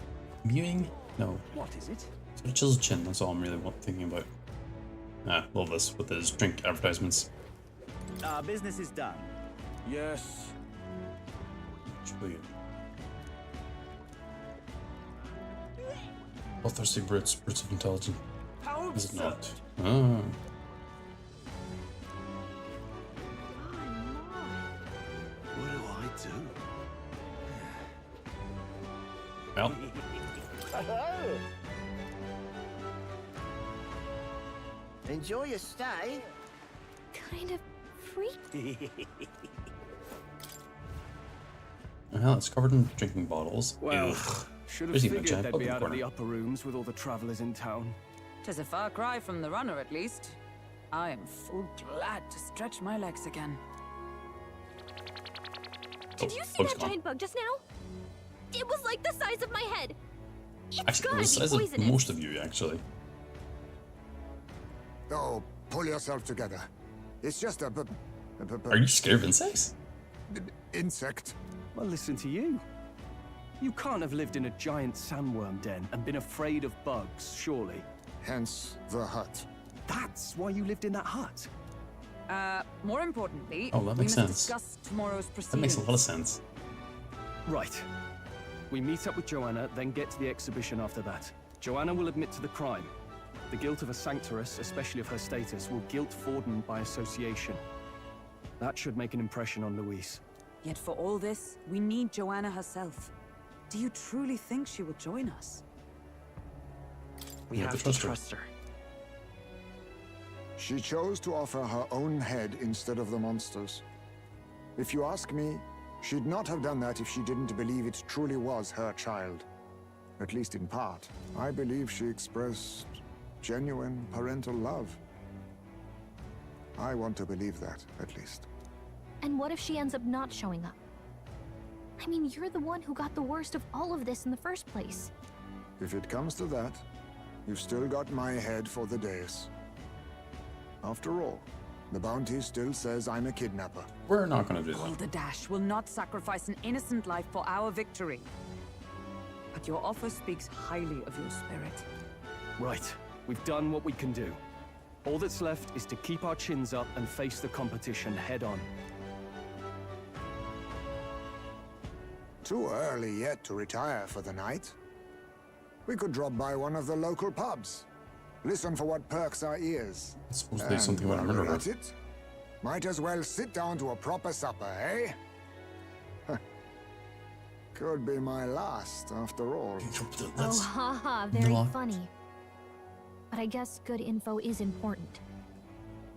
S1: Mewing? No.
S6: What is it?
S1: So it chills chin. That's all I'm really thinking about. Ah, love this with his drink advertisements.
S12: Our business is done.
S11: Yes.
S1: Bloodthirsty brutes of intelligence.
S11: How
S1: Is it
S11: absurd.
S1: not? Ah.
S11: What do I do?
S1: Well,
S12: Enjoy your stay.
S8: Kind of freaky.
S1: well, it's covered in drinking bottles.
S6: Well,
S1: Ugh.
S6: should have
S1: There's even a
S6: figured
S1: giant
S6: they'd
S1: pub
S6: be
S1: in the
S6: out of
S1: corner.
S6: the upper rooms with all the travelers in town.
S2: 'Tis a far cry from the runner, at least. I am full glad to stretch my legs again.
S3: Did you see
S1: bug's
S3: that
S1: gone.
S3: giant bug just now? It was like the size of my head. It's
S1: Actually,
S3: gotta
S1: the
S3: be
S1: size of
S3: poisonous.
S1: most of you, actually.
S7: Oh, pull yourself together. It's just a
S1: Are you scared of insects?
S7: insect.
S6: Well, listen to you. You can't have lived in a giant sandworm den and been afraid of bugs, surely.
S7: Hence the hut.
S6: That's why you lived in that hut.
S2: More importantly,
S1: Oh, that
S2: we
S1: makes
S2: must
S1: sense.
S2: discuss tomorrow's proceedings.
S1: That makes a lot of sense.
S6: Right. We meet up with Joanna, then get to the exhibition after that. Joanna will admit to the crime. The guilt of a sanctoress, especially of her status, will guilt Forden by association. That should make an impression on Louise.
S2: Yet for all this, we need Joanna herself. Do you truly think she will join us?
S12: We
S1: You
S12: have to trust her.
S7: She chose to offer her own head instead of the monster's. If you ask me, she'd not have done that if she didn't believe it truly was her child. At least in part. I believe she expressed genuine parental love. I want to believe that, at least.
S8: And what if she ends up not showing up? I mean, you're the one who got the worst of all of this in the first place.
S7: If it comes to that, you've still got my head for the days. After all, the bounty still says I'm a kidnapper.
S1: We're not going to do that.
S2: Balderdash will not sacrifice an innocent life for our victory. But your offer speaks highly of your spirit.
S6: Right. We've done what we can do. All that's left is to keep our chins up and face the competition head on.
S7: Too early yet to retire for the night. We could drop by one of the local pubs. Listen for what perks our ears.
S1: It's supposed to be something about a
S7: while we're
S1: murderer.
S7: at it, might as well sit down to a proper supper, eh? Could be my last, after all.
S8: Oh, haha, very funny. But I guess good info is important.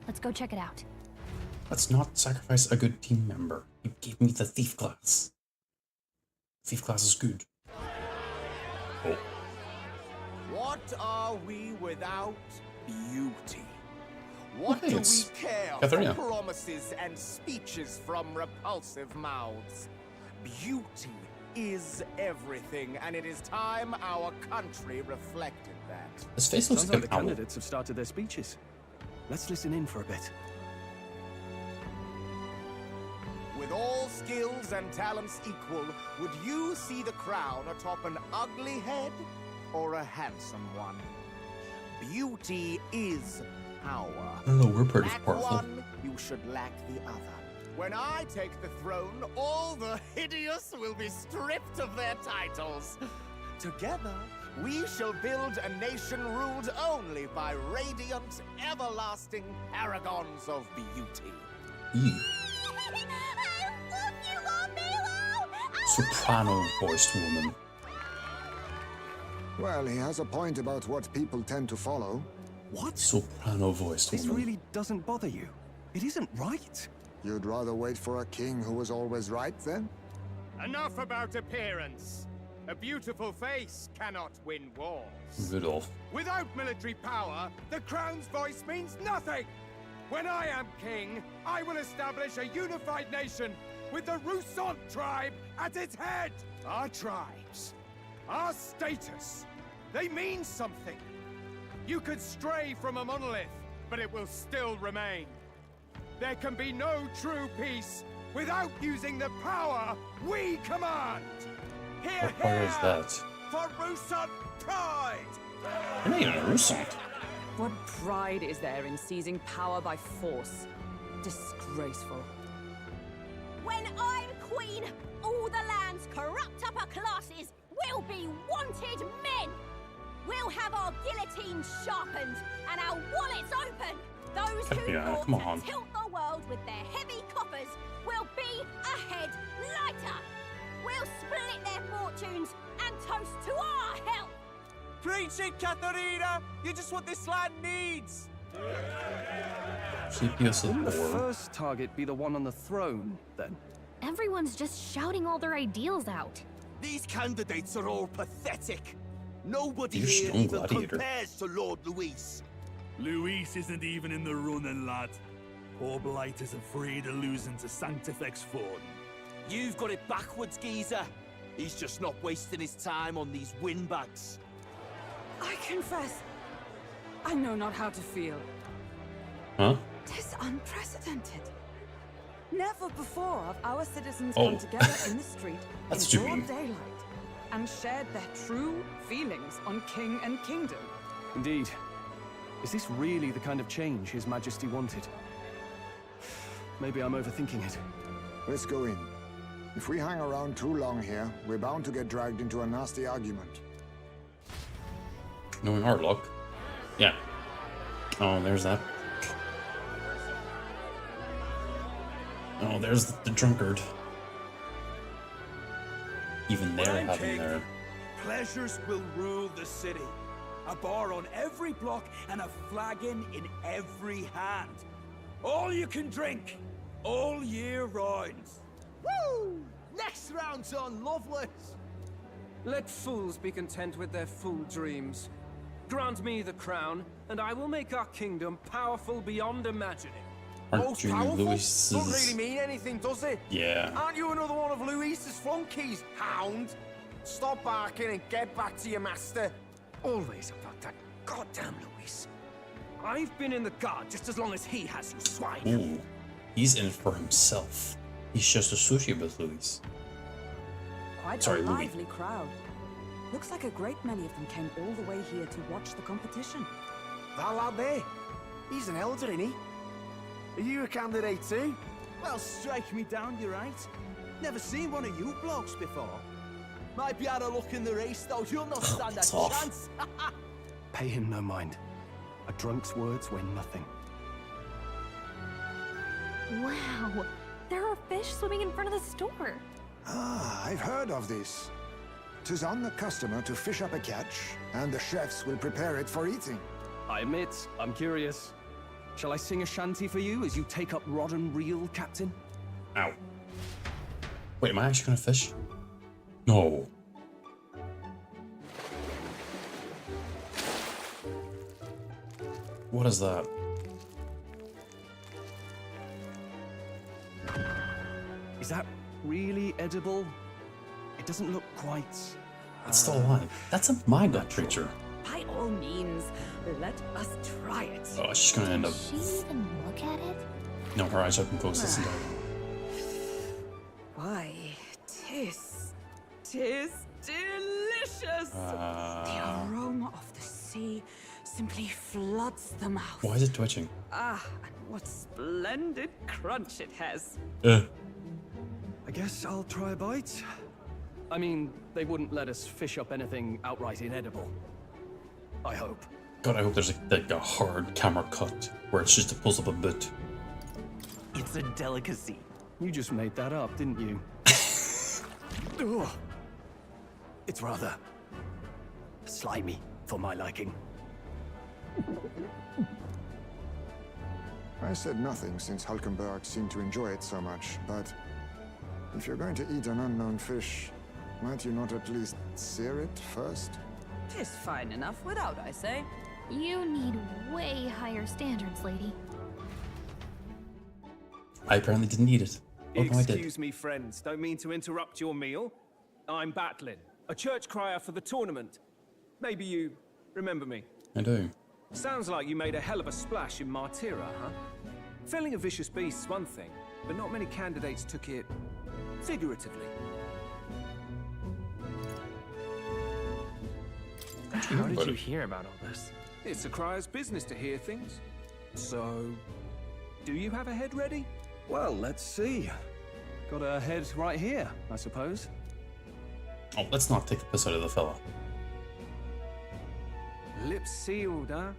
S8: Let's go check it out.
S1: Let's not sacrifice a good team member. You gave me the thief class. Thief class is good. Oh.
S12: What are we without beauty? What
S1: Okay,
S12: do we
S1: it's
S12: care
S1: Katharina.
S12: for promises and speeches from repulsive mouths? Beauty is everything, and it is time our country reflected that.
S1: His face looks
S6: Sounds
S1: like
S6: like
S1: an
S6: the
S1: owl.
S6: candidates have started their speeches. Let's listen in for a bit.
S12: With all skills and talents equal, would you see the crown atop an ugly head or a handsome one? Beauty is power.
S1: I don't know, we're pretty
S12: Lack
S1: powerful.
S12: one, you should lack the other. When I take the throne, all the hideous will be stripped of their titles. Together, we shall build a nation ruled only by radiant, everlasting paragons of beauty.
S1: Ew. Soprano voiced woman.
S7: Well, he has a point about what people tend to follow.
S6: What?
S1: Soprano voiced
S6: This
S1: woman.
S6: really doesn't bother you. It isn't right.
S7: You'd rather wait for a king who was always right, then?
S13: Enough about appearance. A beautiful face cannot win wars.
S1: Rudolph.
S13: Without military power, the crown's voice means nothing. When I am king, I will establish a unified nation with the Rousant tribe at its head. Our tribes, our status, they mean something. You could stray from a monolith, but it will still remain. There can be no true peace without using the power we command. Hear,
S1: What power is that?
S13: For Rousant pride!
S1: You're not even a Rousant.
S2: What pride is there in seizing power by force? Disgraceful.
S3: When I'm queen, all the land's corrupt upper classes will be wanted men. We'll have our guillotines sharpened and our wallets open. Those who
S1: Yeah,
S3: thought
S1: come
S3: to
S1: on.
S3: tilt the world with their heavy coffers will be a head lighter. We'll split their fortunes and toast to our health.
S12: Preach it, Katharina! You're just what this land needs!
S1: CPS
S6: Wouldn't the
S1: is bored.
S6: first target be the one on the throne, then?
S8: Everyone's just shouting all their ideals out.
S9: These candidates are all pathetic. Nobody
S1: You
S9: here
S1: stone
S9: even
S1: gladiator.
S9: compares to Lord Luis.
S14: Luis isn't even in the running, lad. Poor Blight is afraid of losing to Sanctifex Ford.
S9: You've got it backwards, geezer. He's just not wasting his time on these windbags.
S2: I confess, I know not how to feel.
S1: Huh?
S2: 'Tis unprecedented. Never before have our citizens
S1: Oh.
S2: come together in the street
S1: That's
S2: in
S1: too
S2: broad
S1: mean.
S2: daylight and shared their true feelings on king and kingdom.
S6: Indeed. Is this really the kind of change His Majesty wanted? Maybe I'm overthinking it.
S7: Let's go in. If we hang around too long here, we're bound to get dragged into a nasty argument.
S1: Knowing our luck. Yeah. Oh, there's that. Oh, there's the drunkard. Even they're
S14: I'm
S1: having
S14: king,
S1: their...
S14: pleasures will rule the city. A bar on every block and a flagon in every hand. All you can drink, all year round.
S12: Woo! Next round's on Loveless!
S15: Let fools be content with their fool dreams. Grant me the crown, and I will make our kingdom powerful beyond imagining.
S1: Aren't Junior
S12: Don't really
S1: Louis's...
S12: mean anything, does it?
S1: Yeah.
S12: Aren't you another one of Luis's flunkies, hound? Stop barking and get back to your master.
S15: Always about that goddamn Luis. I've been in the guard just as long as he has, you swine.
S1: Ooh. He's in it for himself. He's just associated with Louis.
S2: Quite
S1: Sorry,
S2: a
S1: Louis.
S2: lively crowd. Looks like a great many of them came all the way here to watch the competition.
S12: That lad there, he's an elder, isn't he? Are you a candidate too?
S16: Well, strike me down, you're right. Never seen one of you blokes before. Might be out of luck in the race, though. You'll not stand a
S1: It's off.
S16: chance.
S6: Pay him no mind. A drunk's words weigh nothing.
S8: Wow, there are fish swimming in front of the store.
S7: Ah, I've heard of this. 'Tis on the customer to fish up a catch, and the chefs will prepare it for eating.
S16: I admit, I'm curious. Shall I sing a shanty for you as you take up rod and reel, Captain?
S1: Ow. Wait, am I actually gonna fish? No. What is that?
S16: Is that really edible? It doesn't look quite...
S1: It's still alive. That's a maggot creature.
S2: By all means, let us try it.
S1: Oh, she's gonna end up...
S8: Did she even look at it?
S1: No, her eyes open close this entire
S2: Why, tis delicious. The aroma of the sea simply floods the mouth.
S1: Why is it twitching?
S2: Ah, and what splendid crunch it has.
S16: I guess I'll try a bite. I mean, they wouldn't let us fish up anything outright inedible. I hope.
S1: God, I hope there's like a hard camera cut where it's just a pulls up a bit.
S16: It's a delicacy. You just made that up, didn't you? Ugh. It's rather slimy for my liking.
S7: I said nothing since Hulkenberg seemed to enjoy it so much, but if you're going to eat an unknown fish, might you not at least sear it first?
S2: Tis fine enough without, I say.
S8: You need way higher standards, lady.
S1: I apparently didn't eat it. Oh, no, I did.
S15: Excuse me, friends. Don't mean to interrupt your meal. I'm Batlin, a church crier for the tournament. Maybe you remember me.
S1: I do.
S15: Sounds like you made a hell of a splash in Martira, huh? Felling a vicious beast's one thing, but not many candidates took it figuratively.
S17: How did you hear about all this?
S15: It's a crier's business to hear things. So, do you have a head ready?
S16: Well, let's see. Got a head right here, I suppose.
S1: Oh, let's not take the piss out of the fella.
S15: Lips sealed, huh?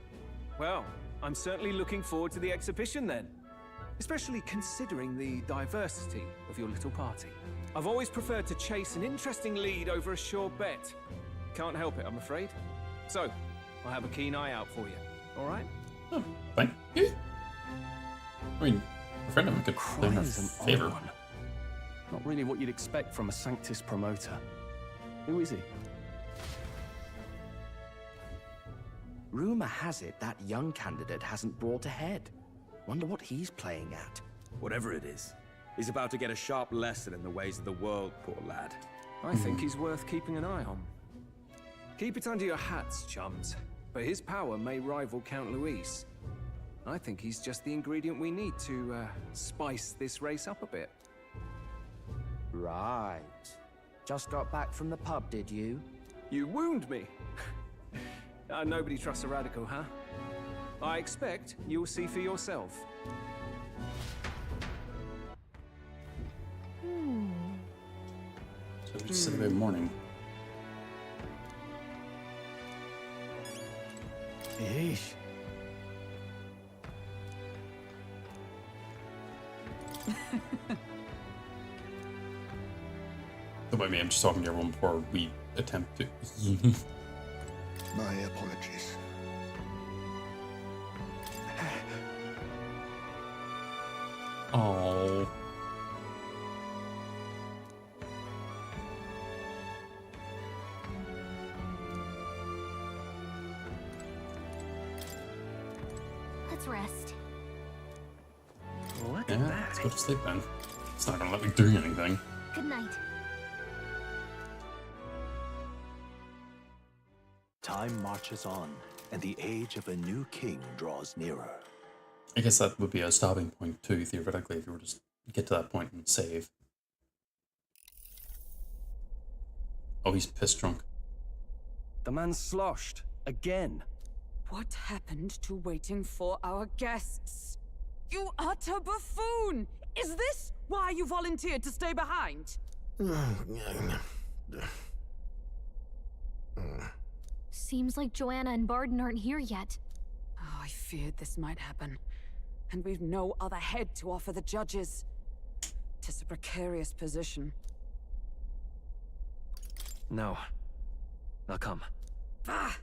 S15: Well, I'm certainly looking forward to the exhibition then. Especially considering the diversity of your little party. I've always preferred to chase an interesting lead over a sure bet. Can't help it, I'm afraid. So, I'll have a keen eye out for you. All right?
S1: Oh, thank you. I mean, a friend of mine could play in her
S16: Cries an odd
S1: favor.
S16: one. Not really what you'd expect from a Sanctus promoter. Who is he?
S17: Rumor has it that young candidate hasn't brought ahead. Wonder what he's playing at.
S9: Whatever it is, he's about to get a sharp lesson in the ways of the world, poor lad.
S15: I think he's worth keeping an eye on. Keep it under your hats, chums. But his power may rival Count Luis. I think he's just the ingredient we need to spice this race up a bit.
S17: Right. Just got back from the pub, did you?
S15: You wound me. Nobody trusts a radical, huh? I expect you'll see for yourself.
S1: So we just said about morning.
S6: Yeesh.
S1: So by me, I'm just talking to everyone before we attempt to.
S7: My apologies.
S1: Oh.
S8: Let's rest.
S17: Look
S1: Yeah,
S17: at that.
S1: let's go to sleep then. It's not gonna let me do anything.
S8: Good night.
S4: Time marches on, and the age of a new king draws nearer.
S1: I guess that would be a stopping point too, theoretically, if you were to just get to that point and save. Oh, he's pissed drunk.
S16: The man's sloshed. Again.
S2: What happened to waiting for our guests? You utter buffoon! Is this why you volunteered to stay behind?
S8: Seems like Joanna and Barden aren't here yet.
S2: Oh, I feared this might happen. And we've no other head to offer the judges. 'Tis a precarious position.
S16: No. Now come.
S2: Ah!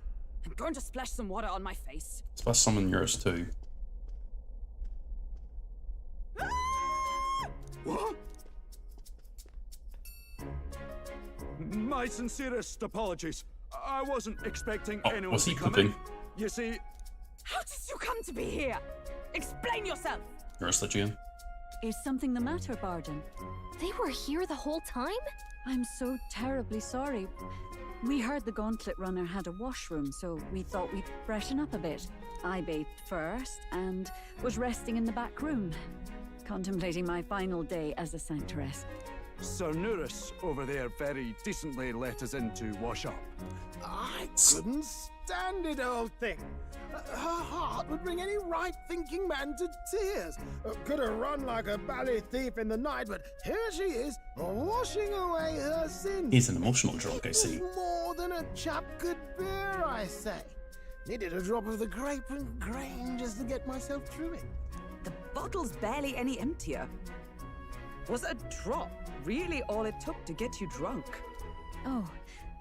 S2: I'm going to splash some water on my face.
S1: Splash some on yours too.
S13: What? My sincerest apologies. I wasn't expecting anyone
S1: was he
S13: to come
S1: pooping?
S13: in. You see...
S2: How did you come to be here? Explain yourself!
S1: Yours, let you in.
S18: Is something the matter, Barden?
S8: They were here the whole time?
S18: I'm so terribly sorry. We heard the Gauntlet Runner had a washroom, so we thought we'd freshen up a bit. I bathed first and was resting in the back room, contemplating my final day as a Sanctress.
S13: Sir Nuris over there very decently let us in to wash up.
S10: I couldn't stand it, old thing. Her heart would bring any right-thinking man to tears. Could have run like a bally thief in the night, but here she is, washing away her sins.
S1: He's an emotional drunk, I see.
S10: More than a chap could bear, I say. Needed a drop of the grape and grain just to get myself through it.
S2: The bottle's barely any emptier. Was a drop really all it took to get you drunk?
S18: Oh,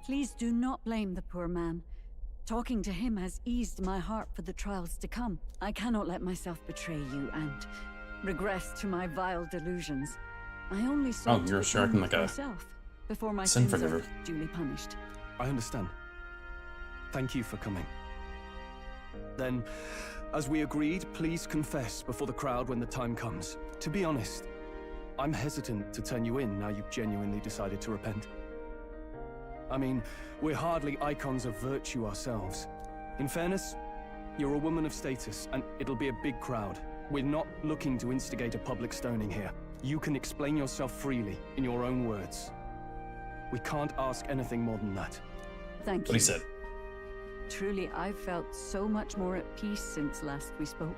S18: please do not blame the poor man. Talking to him has eased my heart for the trials to come. I cannot let myself betray you and regress to my vile delusions. I only sought
S1: you're
S18: to
S1: acting like a
S18: myself before my
S1: sin
S18: sins are
S1: forgiver.
S18: duly punished.
S6: I understand. Thank you for coming. Then, as we agreed, please confess before the crowd when the time comes. To be honest, I'm hesitant to turn you in now you've genuinely decided to repent. I mean, we're hardly icons of virtue ourselves. In fairness, you're a woman of status, and it'll be a big crowd. We're not looking to instigate a public stoning here. You can explain yourself freely, in your own words. We can't ask anything more than that.
S18: Thank
S1: What
S18: you.
S1: he said.
S18: Truly, I've felt so much more at peace since last we spoke.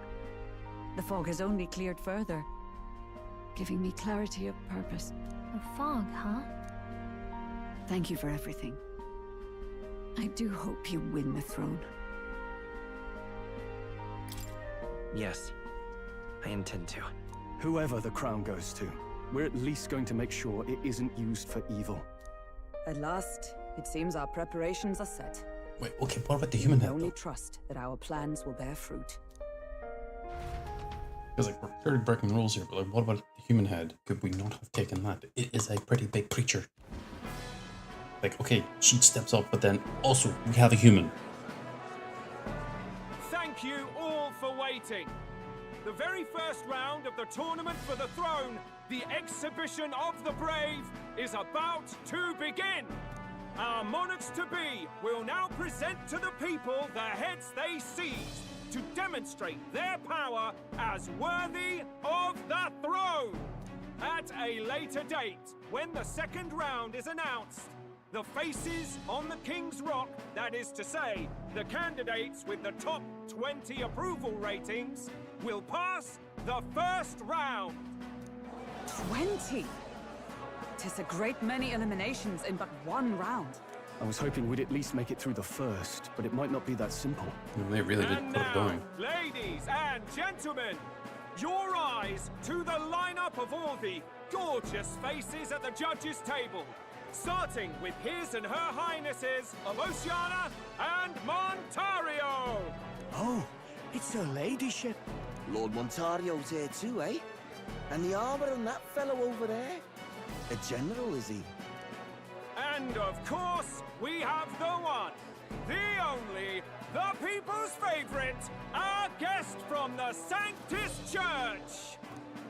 S18: The fog has only cleared further, giving me clarity of purpose.
S8: The fog, huh?
S18: Thank you for everything. I do hope you win the throne.
S17: Yes, I intend to.
S6: Whoever the crown goes to, we're at least going to make sure it isn't used for evil.
S2: At last, it seems our preparations are set.
S1: Wait, okay, what about the human
S2: We
S1: head?
S2: only trust that our plans will bear fruit.
S1: Because like we're clearly breaking rules here, but like, what about the human head? Could we not have taken that? It is a pretty big creature. Like, okay, she steps up, but then also we have a human.
S15: Thank you all for waiting. The very first round of the tournament for the throne, the exhibition of the brave, is about to begin. Our monarchs-to-be will now present to the people the heads they seized to demonstrate their power as worthy of the throne. At a later date, when the second round is announced, the faces on the King's Rock, that is to say, the candidates with the top 20 approval ratings, will pass the first round.
S2: 20? 'Tis a great many eliminations in but one round.
S6: I was hoping we'd at least make it through the first, but it might not be that simple.
S1: They really did
S15: And
S1: put it
S15: now,
S1: going.
S15: ladies and gentlemen, your eyes to the lineup of all the gorgeous faces at the judges' table. Starting with his and her highnesses of Oceana and Montario.
S17: Oh, it's her ladyship. Lord Montario's here too, eh? And the armor on that fellow over there? A general, is he?
S15: And of course, we have the one, the only, the people's favorite, our guest from the Sanctus Church.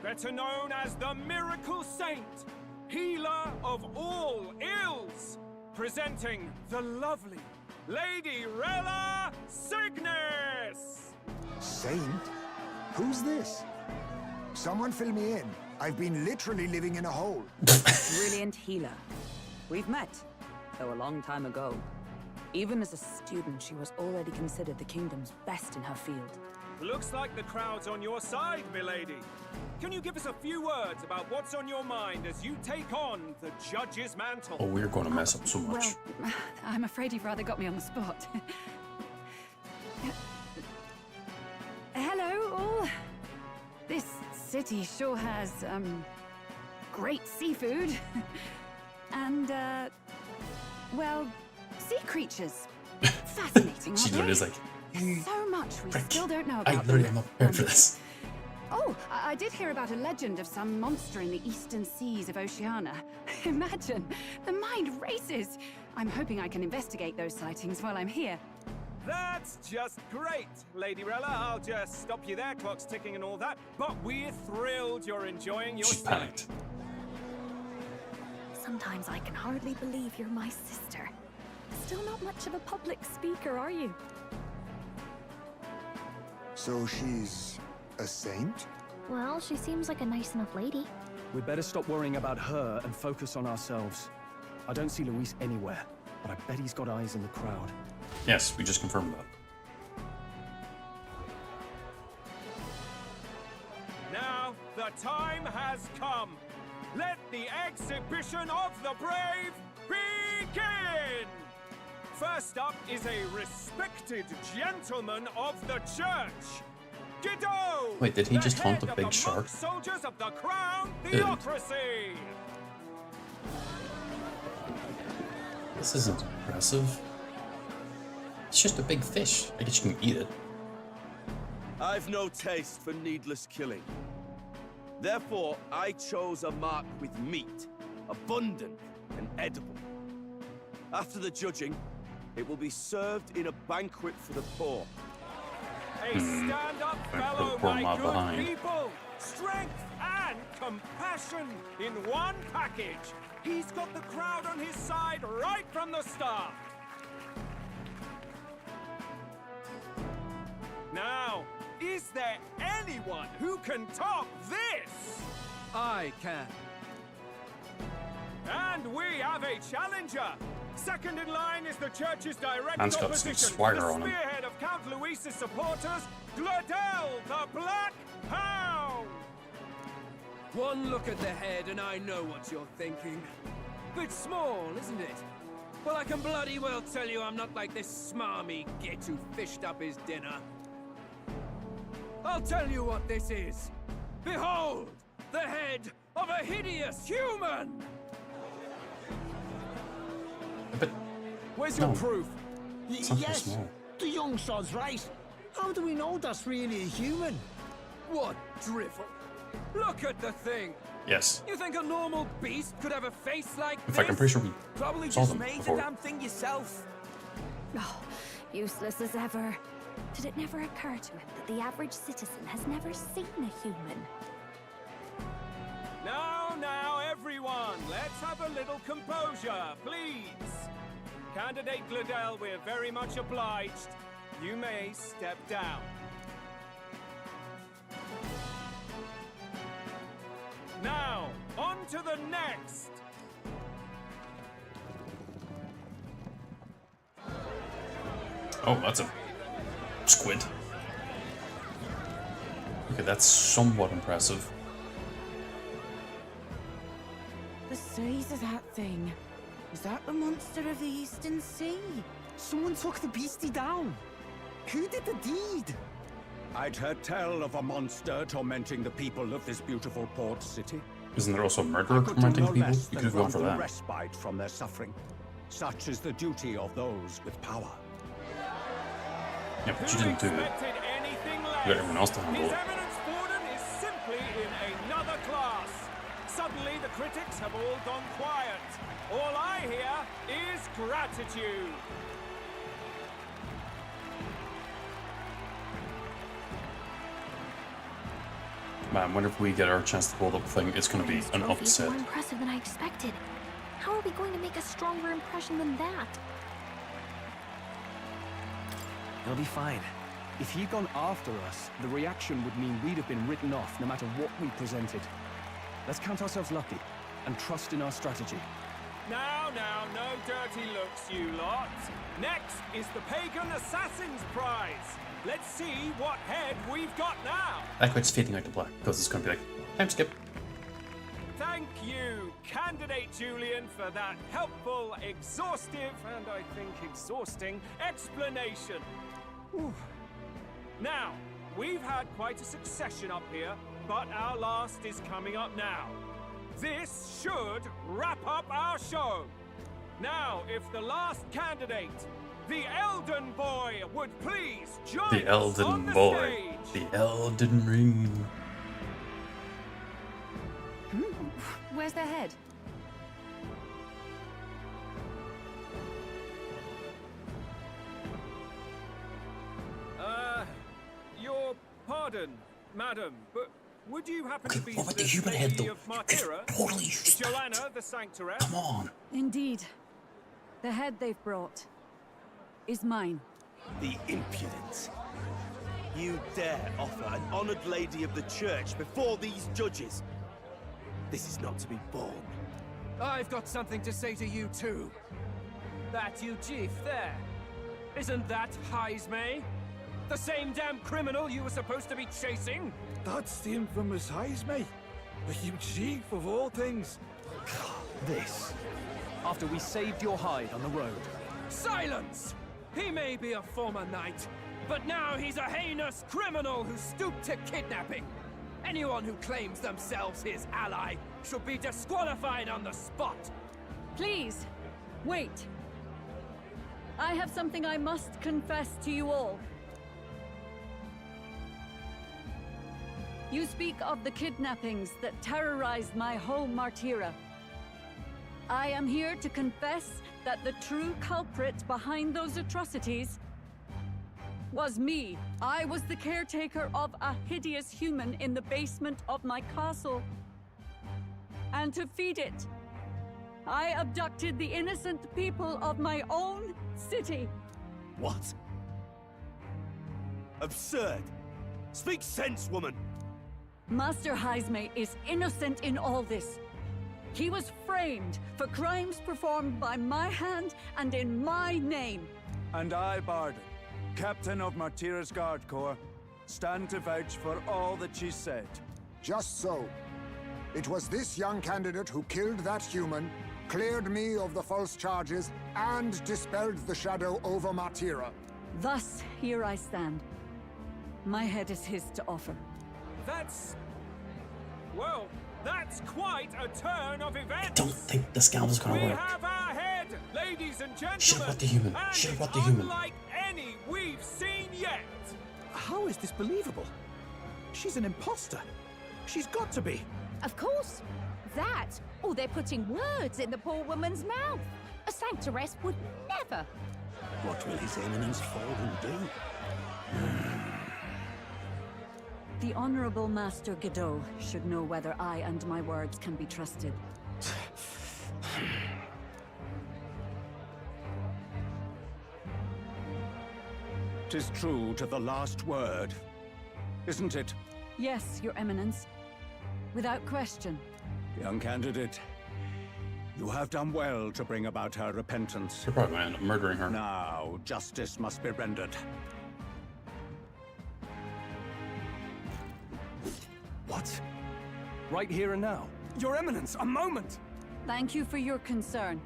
S15: Better known as the Miracle Saint, healer of all ills, presenting the lovely Lady Rella Cygnus!
S7: Saint? Who's this? Someone fill me in. I've been literally living in a hole.
S2: Brilliant healer. We've met, though a long time ago. Even as a student, she was already considered the kingdom's best in her field.
S15: Looks like the crowd's on your side, milady. Can you give us a few words about what's on your mind as you take on the judge's mantle?
S1: Oh, we're going to mess up so much.
S18: Well, I'm afraid you've rather got me on the spot.
S2: city sure has, great seafood. And, well, sea creatures. Fascinating,
S1: She literally is like,
S2: there's so much we still don't know
S1: I
S2: about
S1: literally
S2: them.
S1: am not prepared for this.
S2: Oh, I did hear about a legend of some monster in the eastern seas of Oceania. Imagine, the mind races. I'm hoping I can investigate those sightings while I'm here.
S15: That's just great, Lady Rella. I'll just stop you there, clock's ticking and all that. But we're thrilled you're enjoying your stay.
S8: Sometimes I can hardly believe you're my sister. Still not much of a public speaker, are you?
S7: So she's a saint?
S8: Well, she seems like a nice enough lady.
S6: We'd better stop worrying about her and focus on ourselves. I don't see Luis anywhere, but I bet he's got eyes in the crowd.
S1: Yes, we just confirmed that.
S15: Now, the time has come. Let the exhibition of the brave begin! First up is a respected gentleman of the church. Guido!
S1: Wait, did he just
S15: the
S1: haunt the
S15: head
S1: big
S15: of
S1: shark?
S15: monk soldiers of the Crown
S1: Dude.
S15: Theocracy!
S1: This isn't impressive. It's just a big fish. I guess you can eat it.
S9: I've no taste for needless killing. Therefore, I chose a mark with meat, abundant and edible. After the judging, it will be served in a banquet for the poor.
S15: A stand-up fellow,
S1: poor
S15: my
S1: mob
S15: good
S1: behind.
S15: people! Strength and compassion in one package! He's got the crowd on his side right from the start! Now, is there anyone who can top this?
S14: I can.
S15: And we have a challenger! Second in line is the church's direct
S1: Man's got some
S15: opposition,
S1: swagger
S15: the
S1: on him.
S15: spearhead of Count Luis's supporters, Gladel the Black Hound!
S14: One look at the head and I know what you're thinking. Bit small, isn't it? Well, I can bloody well tell you I'm not like this smarmy git who fished up his dinner. I'll tell you what this is. Behold, the head of a hideous human!
S1: But
S14: where's your
S1: no.
S14: proof?
S1: It's not very
S17: Yes,
S1: small.
S17: the young sod's right. How do we know that's really a human?
S14: What drivel? Look at the thing!
S1: Yes.
S14: You think a normal beast could have a face like
S1: In
S14: this?
S1: fact, I'm pretty sure we
S14: Probably
S1: saw
S14: just
S1: them
S14: made
S1: before.
S14: the damn thing yourself.
S8: Oh, useless as ever. Did it never occur to him that the average citizen has never seen a human?
S15: Now, everyone, let's have a little composure, please. Candidate Gladel, we're very much obliged. You may step down. Now, on to the next.
S1: Oh, that's a squid. Okay, that's somewhat impressive.
S19: The size of that thing. Is that the monster of the Eastern Sea?
S17: Someone took the beastie down. Who did the deed?
S20: I'd heard tell of a monster tormenting the people of this beautiful port city.
S1: Isn't there also a murderer tormenting people? You could have gone for
S20: that.
S1: that.
S20: Respite from their suffering. Such is the duty of those with power.
S1: Yeah, but you didn't do it.
S15: Expected anything less?
S1: You got everyone else to handle
S15: His
S1: it.
S15: Eminence Borden is simply in another class. Suddenly, the critics have all gone quiet. All I hear is gratitude.
S1: Man, whenever we get our chance to hold up thing, it's going to be an
S8: Trophy's
S1: upset.
S8: more impressive than I expected. How are we going to make a stronger impression than that?
S6: They'll be fine. If he'd gone after us, the reaction would mean we'd have been written off no matter what we presented. Let's count ourselves lucky and trust in our strategy.
S15: Now, no dirty looks, you lot. Next is the Pagan Assassin's Prize. Let's see what head we've got now.
S1: I like how it's fading out to black, because it's going to be like, time skip.
S15: Thank you, Candidate Julian, for that helpful, exhaustive, and I think exhausting explanation. Whew. Now, we've had quite a succession up here, but our last is coming up now. This should wrap up our show. Now, if the last candidate, the Elden Boy, would please join
S1: The
S15: us on
S1: Elden
S15: the
S1: Boy.
S15: stage.
S1: The Elden Ring.
S18: Where's their head?
S15: Your pardon, madam, but would you happen to be
S1: what with
S15: the
S1: the human head,
S15: Lady
S1: though?
S15: of Martira?
S1: Totally used that.
S15: Joanna the Sanctoress?
S1: Come on.
S18: Indeed. The head they've brought is mine.
S9: The impudence. You dare offer an honored lady of the church before these judges? This is not to be borne.
S14: I've got something to say to you too. That you chief there. Isn't that Heismay? The same damn criminal you were supposed to be chasing?
S11: That's the infamous Heismay. The huge chief of all things.
S16: This. After we saved your hide on the road.
S14: Silence! He may be a former knight, but now he's a heinous criminal who stooped to kidnapping. Anyone who claims themselves his ally should be disqualified on the spot.
S18: Please, wait. I have something I must confess to you all. You speak of the kidnappings that terrorized my home, Martira. I am here to confess that the true culprit behind those atrocities was me. I was the caretaker of a hideous human in the basement of my castle. And to feed it, I abducted the innocent people of my own city.
S9: What? Absurd. Speak sense, woman.
S18: Master Heismay is innocent in all this. He was framed for crimes performed by my hand and in my name.
S11: And I, Barden, Captain of Martira's Guard Corps, stand to vouch for all that she said.
S7: Just so. It was this young candidate who killed that human, cleared me of the false charges, and dispelled the shadow over Martira.
S18: Thus, here I stand. My head is his to offer.
S15: That's... well, that's quite a turn of events.
S1: I don't think the scalpel's gonna
S15: We
S1: work.
S15: have our head, ladies and gentlemen.
S1: Should've brought the human.
S15: And
S1: Should've brought
S15: it's
S1: the human.
S15: unlike any we've seen yet.
S6: How is this believable? She's an imposter. She's got to be.
S3: Of course. That, or they're putting words in the poor woman's mouth. A sanctoress would never.
S11: What will His Eminence Fallen do?
S18: The Honorable Master Godot should know whether I and my words can be trusted.
S20: 'Tis true to the last word, isn't it?
S18: Yes, Your Eminence. Without question.
S20: Young candidate, you have done well to bring about her repentance.
S1: You're probably gonna end up murdering her.
S20: Now, justice must be rendered.
S16: What? Right here and now? Your Eminence, a moment!
S18: Thank you for your concern.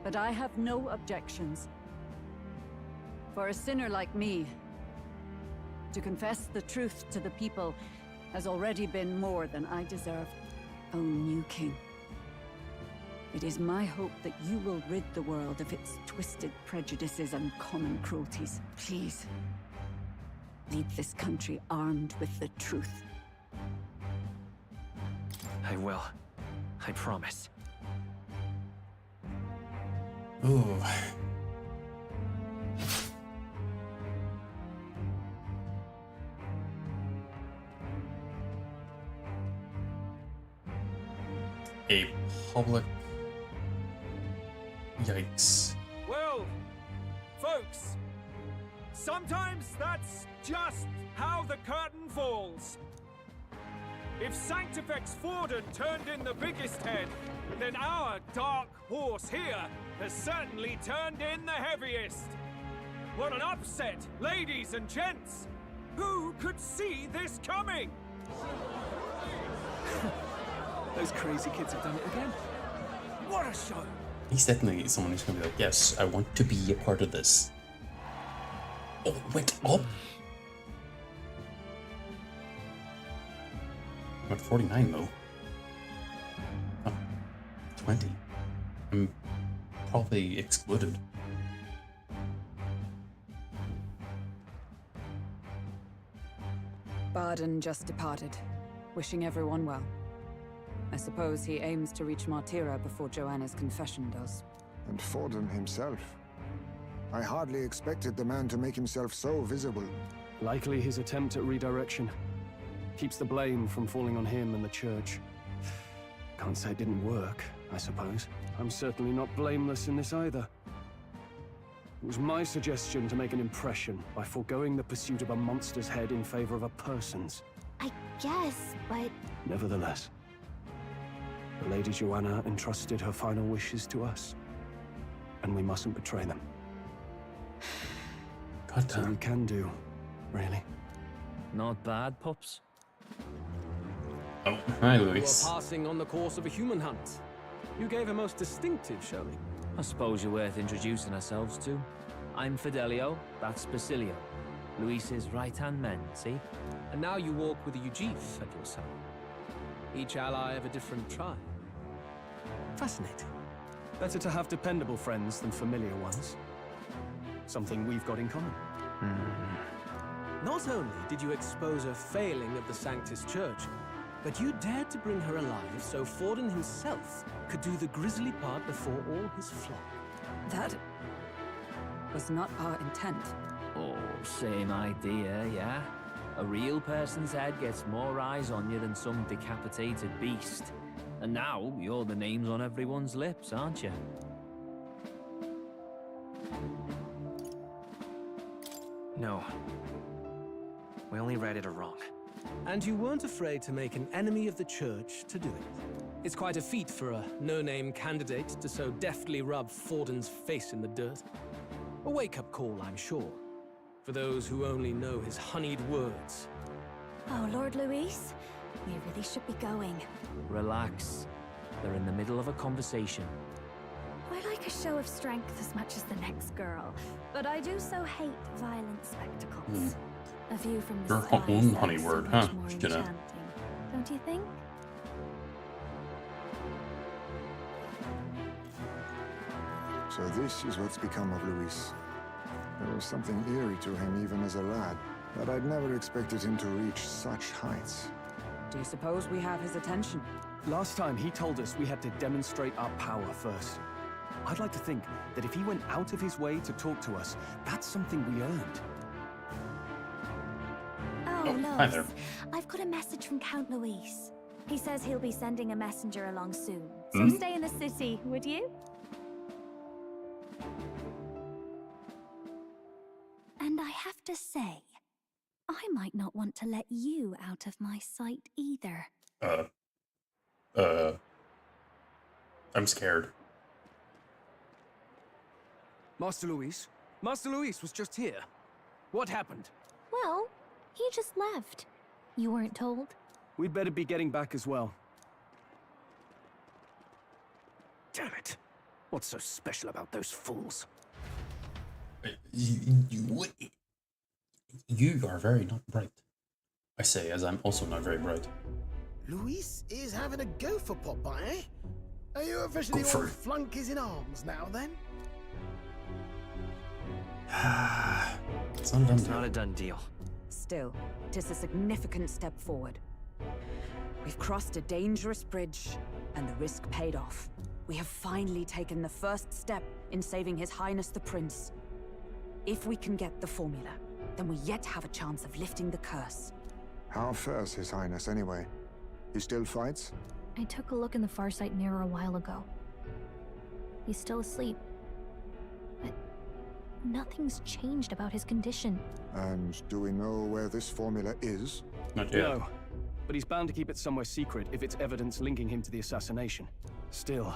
S18: But I have no objections. For a sinner like me, to confess the truth to the people has already been more than I deserve. O new king. It is my hope that you will rid the world of its twisted prejudices and common cruelties. Please, lead this country armed with the truth.
S16: I will. I promise.
S1: Ooh. A public... Yikes.
S15: Well, folks, sometimes that's just how the curtain falls. If Sanctifex Forden turned in the biggest head, then our dark horse here has certainly turned in the heaviest. What an upset, ladies and gents! Who could see this coming?
S16: Those crazy kids have done it again.
S15: What a show!
S1: He's definitely someone who's gonna be like, yes, I want to be a part of this. Oh, it went up? I'm at 49 though. Oh, 20. I'm probably excluded.
S2: Barden just departed, wishing everyone well. I suppose he aims to reach Martira before Joanna's confession does.
S7: And Forden himself. I hardly expected the man to make himself so visible.
S6: Likely his attempt at redirection. Keeps the blame from falling on him and the church. Can't say it didn't work, I suppose. I'm certainly not blameless in this either. It was my suggestion to make an impression by foregoing the pursuit of a monster's head in favor of a person's.
S8: I guess, but...
S6: Nevertheless, the Lady Joanna entrusted her final wishes to us, and we mustn't betray them. That's all we can do, really.
S21: Not bad, pups.
S1: Oh, hi,
S15: You
S1: Luis.
S15: were passing on the course of a human hunt. You gave a most distinctive showing.
S21: I suppose you're worth introducing ourselves to. I'm Fidelio, that's Basilio. Luis's right-hand men, see?
S15: And now you walk with a Ujif at your side. Each ally of a different tribe. Fascinating.
S6: Better to have dependable friends than familiar ones. Something we've got in common.
S15: Not only did you expose a failing of the Sanctus Church, but you dared to bring her alive so Forden himself could do the grisly part before all his flock.
S2: That was not our intent.
S21: Oh, same idea, yeah? A real person's head gets more eyes on you than some decapitated beast. And now, you're the names on everyone's lips, aren't you?
S22: No. We only read it wrong.
S15: And you weren't afraid to make an enemy of the church to do it. It's quite a feat for a no-name candidate to so deftly rub Forden's face in the dirt. A wake-up call, I'm sure, for those who only know his honeyed words.
S8: Oh, Lord Luis, we really should be going.
S21: Relax. They're in the middle of a conversation.
S8: I like a show of strength as much as the next girl, but I do so hate violent spectacles. A view from the
S1: Your
S8: sky
S1: own
S8: is
S1: honey
S8: so
S1: word,
S8: much
S1: huh?
S8: more
S1: Just gonna-
S8: enchanting, don't you think?
S7: So this is what's become of Luis. There was something eerie to him even as a lad, but I'd never expected him to reach such heights.
S2: Do you suppose we have his attention?
S6: Last time he told us we had to demonstrate our power first. I'd like to think that if he went out of his way to talk to us, that's something we earned.
S8: Oh,
S1: hi there.
S8: Los, I've got a message from Count Luis. He says he'll be sending a messenger along soon. So stay in the city, would you? And I have to say, I might not want to let you out of my sight either.
S1: I'm scared.
S15: Master Luis? Master Luis was just here. What happened?
S8: Well, he just left. You weren't told?
S6: We'd better be getting back as well.
S22: Damn it. What's so special about those fools?
S1: You are very not bright. I say, as I'm also not very bright.
S10: Luis is having a go for Popeye, eh? Are you officially
S1: Go for
S10: all
S1: it.
S10: flunkies in arms now, then?
S1: It's not a done
S22: It's
S1: deal.
S22: not a done deal.
S2: Still, it is a significant step forward. We've crossed a dangerous bridge, and the risk paid off. We have finally taken the first step in saving His Highness the Prince. If we can get the formula, then we yet have a chance of lifting the curse.
S7: How fares His Highness anyway? He still fights?
S8: I took a look in the Farsight mirror a while ago. He's still asleep. But nothing's changed about his condition.
S7: And do we know where this formula is?
S1: Not yet.
S6: No, but he's bound to keep it somewhere secret if it's evidence linking him to the assassination. Still,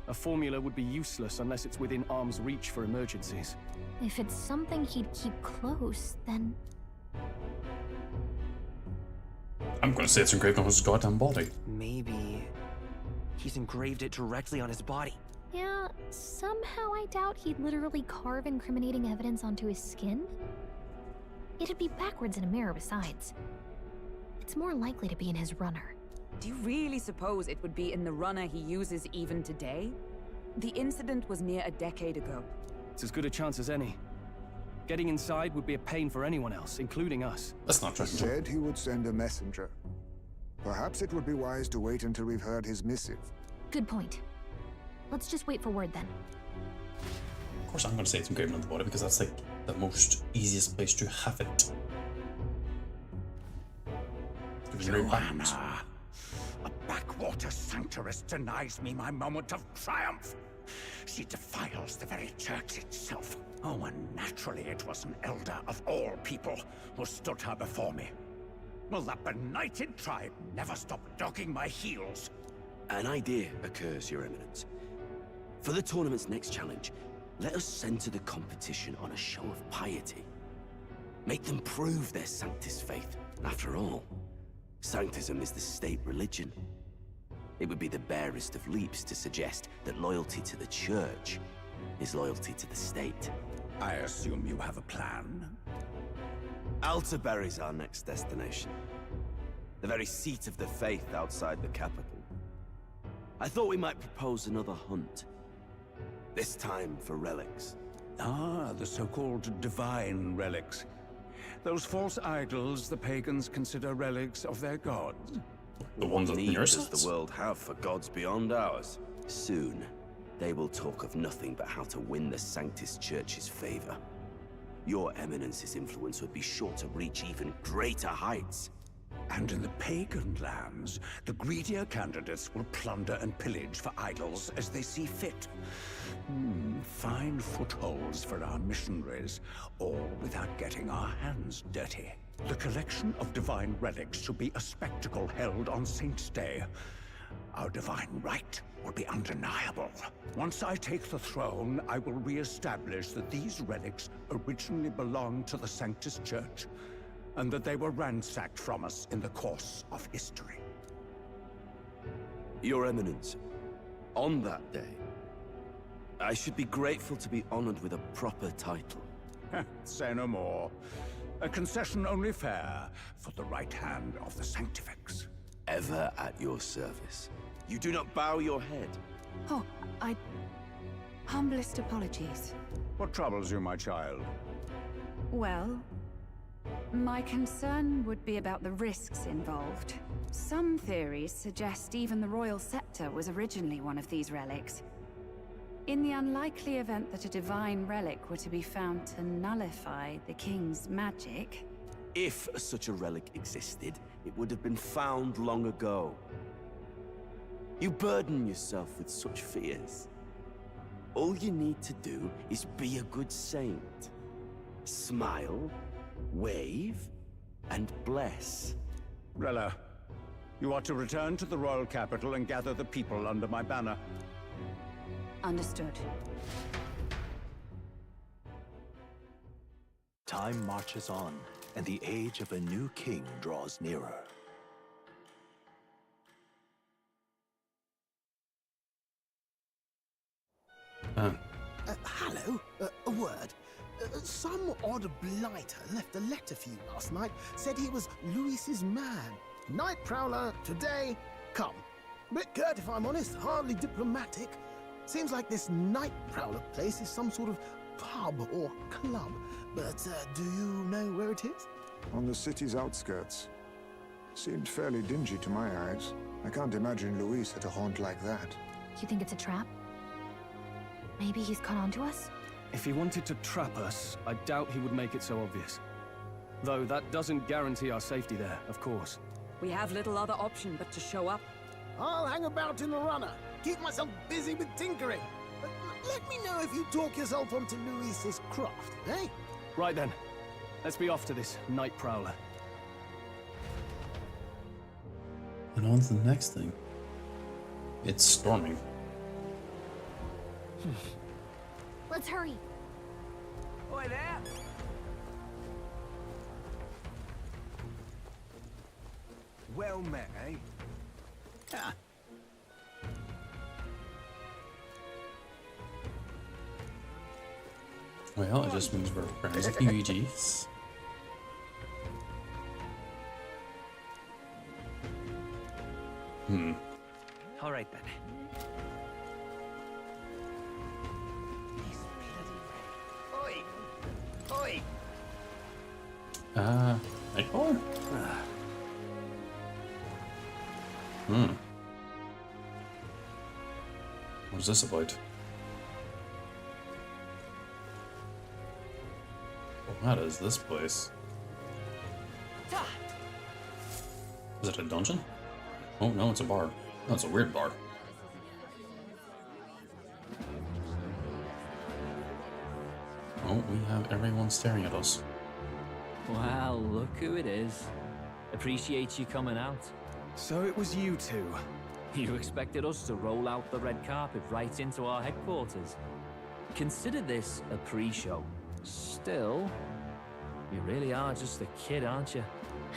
S6: a formula would be useless unless it's within arm's reach for emergencies.
S8: If it's something he'd keep close, then...
S1: I'm gonna say it's engraved on his goddamn body.
S22: Maybe he's engraved it directly on his body.
S8: Yeah, somehow I doubt he'd literally carve incriminating evidence onto his skin. It'd be backwards in a mirror besides. It's more likely to be in his runner.
S2: Do you really suppose it would be in the runner he uses even today? The incident was near a decade ago.
S16: It's as good a chance as any. Getting inside would be a pain for anyone else, including us.
S1: That's not true.
S7: He said he would send a messenger. Perhaps it would be wise to wait until we've heard his missive.
S8: Good point. Let's just wait for word then.
S1: Of course, I'm going to say it's engraved on the body because that's like the most easiest place to have it.
S20: Joanna, a backwater sanctuarist denies me my moment of triumph. She defiles the very church itself. Oh, and naturally it was an elder of all people who stood her before me. Will that benighted tribe never stop dogging my heels?
S5: An idea occurs, Your Eminence. For the tournament's next challenge, let us center the competition on a show of piety. Make them prove their Sanctus faith. After all, Sanctism is the state religion. It would be the barest of leaps to suggest that loyalty to the church is loyalty to the state.
S20: I assume you have a plan?
S5: Altaberry's our next destination. The very seat of the faith outside the capital. I thought we might propose another hunt. This time for relics.
S20: Ah, the so-called divine relics. Those false idols the pagans consider relics of their gods.
S1: The ones
S5: What
S1: that
S5: need
S1: your
S5: does
S1: sets?
S5: the world have for gods beyond ours? Soon, they will talk of nothing but how to win the Sanctus Church's favor. Your Eminence's influence would be sure to reach even greater heights.
S20: And in the pagan lands, the greedier candidates will plunder and pillage for idols as they see fit. Fine footholds for our missionaries, all without getting our hands dirty. The collection of divine relics should be a spectacle held on Saint's Day. Our divine right will be undeniable. Once I take the throne, I will re-establish that these relics originally belonged to the Sanctus Church, and that they were ransacked from us in the course of history.
S5: Your Eminence, on that day, I should be grateful to be honored with a proper title.
S20: Say no more. A concession only fair for the right hand of the Sanctifex.
S5: Ever at your service. You do not bow your head.
S18: Oh, humblest apologies.
S20: What troubles you, my child?
S18: Well, my concern would be about the risks involved. Some theories suggest even the royal scepter was originally one of these relics. In the unlikely event that a divine relic were to be found to nullify the king's magic...
S5: If such a relic existed, it would have been found long ago. You burden yourself with such fears. All you need to do is be a good saint. Smile, wave, and bless.
S20: Rella, you are to return to the royal capital and gather the people under my banner.
S18: Understood.
S4: Time marches on, and the age of a new king draws nearer.
S10: Hello? A word. Some odd blighter left a letter for you last night. Said he was Louis's man. Night Prowler, today, come. Bit curt if I'm honest, hardly diplomatic. Seems like this Night Prowler place is some sort of pub or club. But do you know where it is?
S7: On the city's outskirts. Seemed fairly dingy to my eyes. I can't imagine Luis at a haunt like that.
S8: You think it's a trap? Maybe he's caught on to us?
S16: If he wanted to trap us, I doubt he would make it so obvious. Though that doesn't guarantee our safety there, of course.
S2: We have little other option but to show up.
S10: I'll hang about in the runner. Keep myself busy with tinkering. Let me know if you talk yourself onto Luis's craft, eh?
S16: Right then. Let's be off to this Night Prowler.
S1: And on to the next thing. It's storming.
S8: Let's hurry.
S14: Oi there!
S11: Well met, eh? Ah.
S1: Well, it just means we're friends with Luigi's.
S22: right then. Oi! Oi!
S1: Nightcrawler? What's this about? What is this place? Is it a dungeon? Oh no, it's a bar. Oh, it's a weird bar. Oh, we have everyone staring at us.
S21: Well, look who it is. Appreciate you coming out.
S16: So it was you two.
S21: You expected us to roll out the red carpet right into our headquarters. Consider this a pre-show. Still, you really are just a kid, aren't you?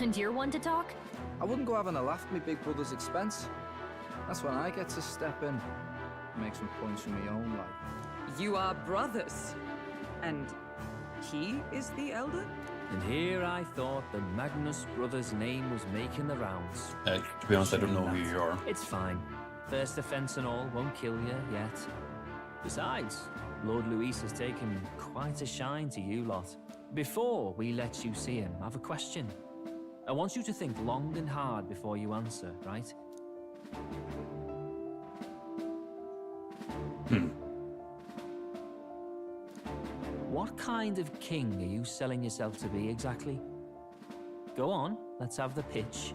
S8: And you're one to talk?
S12: I wouldn't go having a laugh at my big brother's expense. That's when I get to step in and make some points in my own life.
S2: You are brothers. And he is the elder?
S21: And here I thought the Magnus brothers' name was making the rounds.
S1: To be honest, I don't know who you are.
S21: It's fine. First offense and all won't kill you yet. Besides, Lord Luis has taken quite a shine to you lot. Before we let you see him, I have a question. I want you to think long and hard before you answer, right? What kind of king are you selling yourself to be exactly? Go on, let's have the pitch.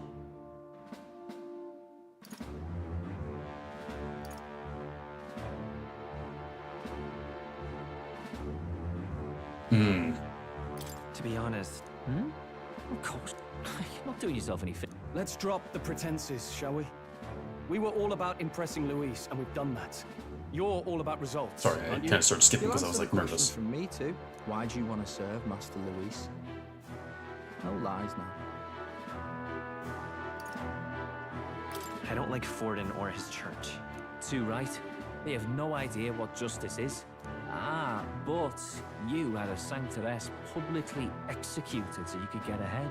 S22: To be honest...
S21: Of course. You're not doing yourself any favor.
S16: Let's drop the pretenses, shall we? We were all about impressing Luis, and we've done that. You're all about results.
S1: Sorry, I kind of started skipping because I was like nervous.
S12: From me too. Why do you want to serve Master Luis? No lies now.
S22: I don't like Forden or his church.
S21: Too right. They have no idea what justice is. Ah, but you had a sanctoress publicly executed so you could get ahead.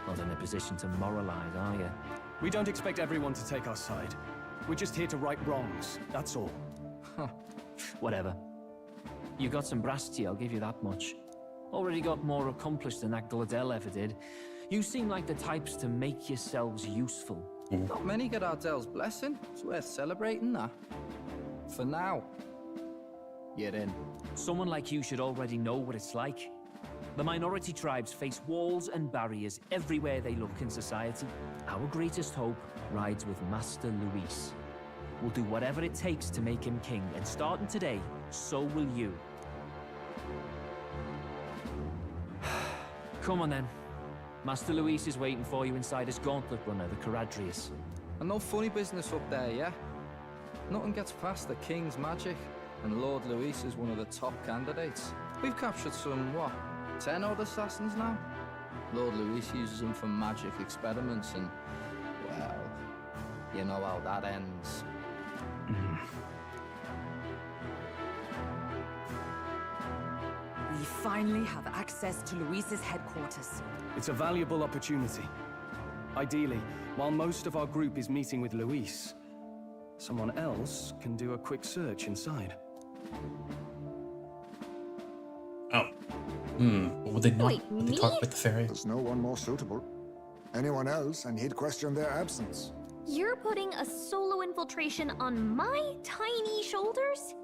S21: Not in a position to moralize, are you?
S16: We don't expect everyone to take our side. We're just here to right wrongs, that's all.
S21: Whatever. You got some brass to you, I'll give you that much. Already got more accomplished than Agdaladel ever did. You seem like the types to make yourselves useful.
S12: Not many get Ardel's blessing. It's worth celebrating that. For now. You're in.
S21: Someone like you should already know what it's like. The minority tribes face walls and barriers everywhere they look in society. Our greatest hope rides with Master Luis. We'll do whatever it takes to make him king, and starting today, so will you. Come on then. Master Luis is waiting for you inside his gauntlet runner, the Caradrius.
S12: And no funny business up there, yeah? Nothing gets past the king's magic, and Lord Luis is one of the top candidates. We've captured some, what, 10 odd assassins now? Lord Luis uses them for magic experiments and, well, you know how that ends.
S2: We finally have access to Luis's headquarters.
S16: It's a valuable opportunity. Ideally, while most of our group is meeting with Luis, someone else can do a quick search inside.
S1: Would they not?
S8: Wait,
S1: would they talk with the fairy?
S7: There's no one more suitable. Anyone else, and he'd question their absence.
S8: You're putting a solo infiltration on my tiny shoulders?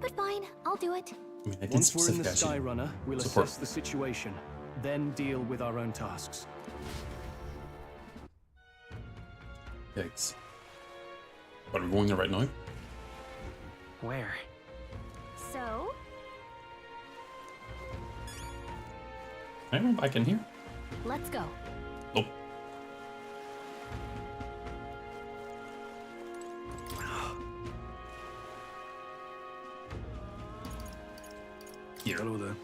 S8: But fine, I'll do it.
S1: I mean, I did
S16: Once we're in the
S1: specify
S16: Skyrunner, we'll
S1: support.
S16: assess the situation, then deal with our own tasks.
S1: Yikes. But are we going there right now?
S22: Where?
S8: So?
S1: Can I run back in here?
S8: Let's go.
S1: Nope. Here.
S6: Hello there.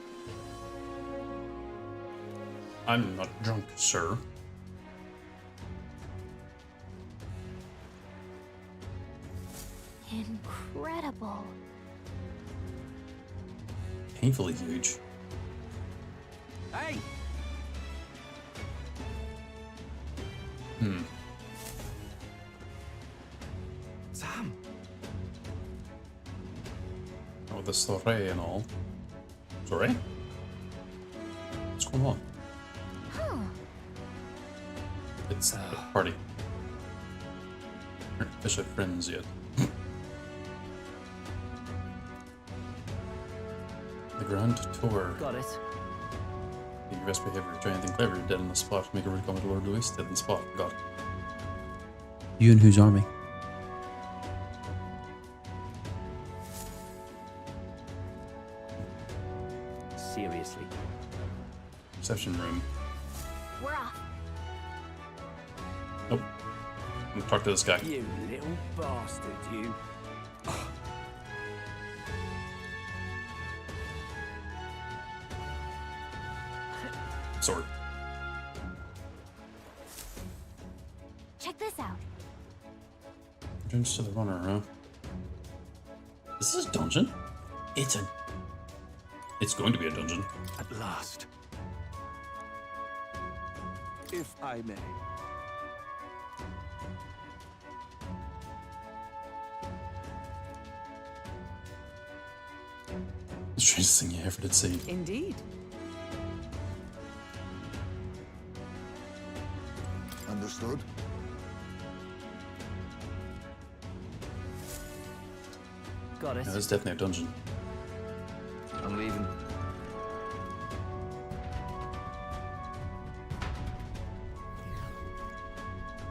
S1: I'm not drunk, sir.
S8: Incredible.
S1: Painfully huge.
S14: Hey!
S1: the soiree and all. Soiree? What's going on?
S8: Huh.
S1: It's a party. Aren't officially friends yet. The Grand Tour.
S22: Got it.
S1: Your best behavior. Try anything clever. Dead on the spot. Make a rude comment to Lord Louis. Dead on the spot. Got it. You and whose army?
S22: Seriously.
S1: Reception room.
S3: We're off.
S1: Nope. I'm gonna talk to this guy.
S15: You little bastard, you.
S1: Sword.
S8: Check this out.
S1: Entrance to the runner, huh? Is this a dungeon? It's going to be a dungeon.
S15: At last. If I may.
S1: The strangest thing you ever did see.
S2: Indeed.
S7: Understood?
S22: Got it.
S1: Yeah, it's definitely a dungeon.
S22: I'm leaving.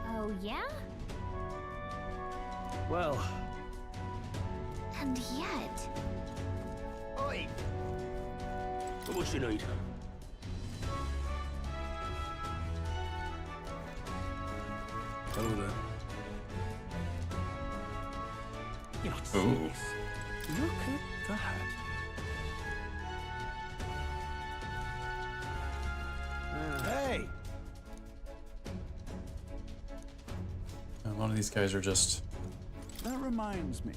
S8: Oh, yeah?
S15: Well.
S8: And yet.
S5: Oi! What you need?
S15: Hello there. You're not
S1: Ooh.
S15: serious. Look at that. Hey!
S1: A lot of these guys are just...
S20: That reminds me.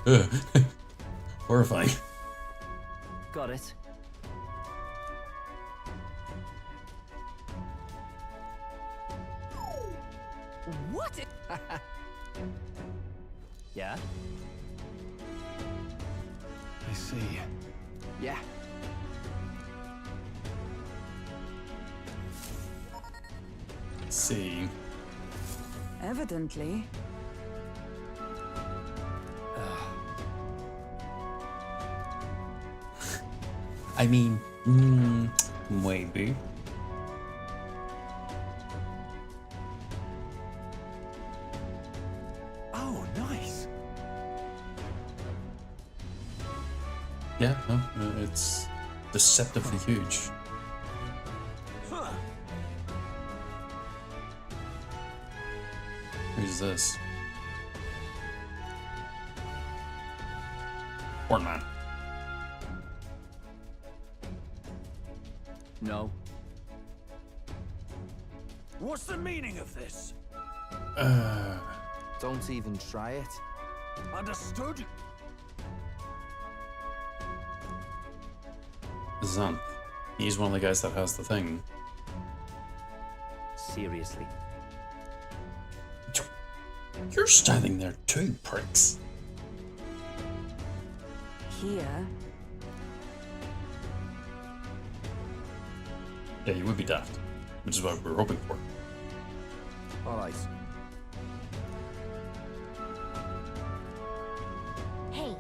S1: Ugh. Horrifying.
S22: Got it.
S2: What?
S22: Yeah?
S6: I see.
S22: Yeah.
S1: Let's see.
S2: Evidently.
S1: I mean, maybe.
S15: Oh, nice.
S1: Yeah, no, it's deceptively huge.
S15: Huh.
S1: Who's this? Hornman.
S22: No.
S15: What's the meaning of this?
S12: Don't even try it.
S15: Understood?
S1: Xanth. He's one of the guys that has the thing.
S22: Seriously.
S1: You're standing there too, pricks.
S2: Here.
S1: Yeah, you would be daft, which is what we were hoping for.
S12: All right.
S8: Hey.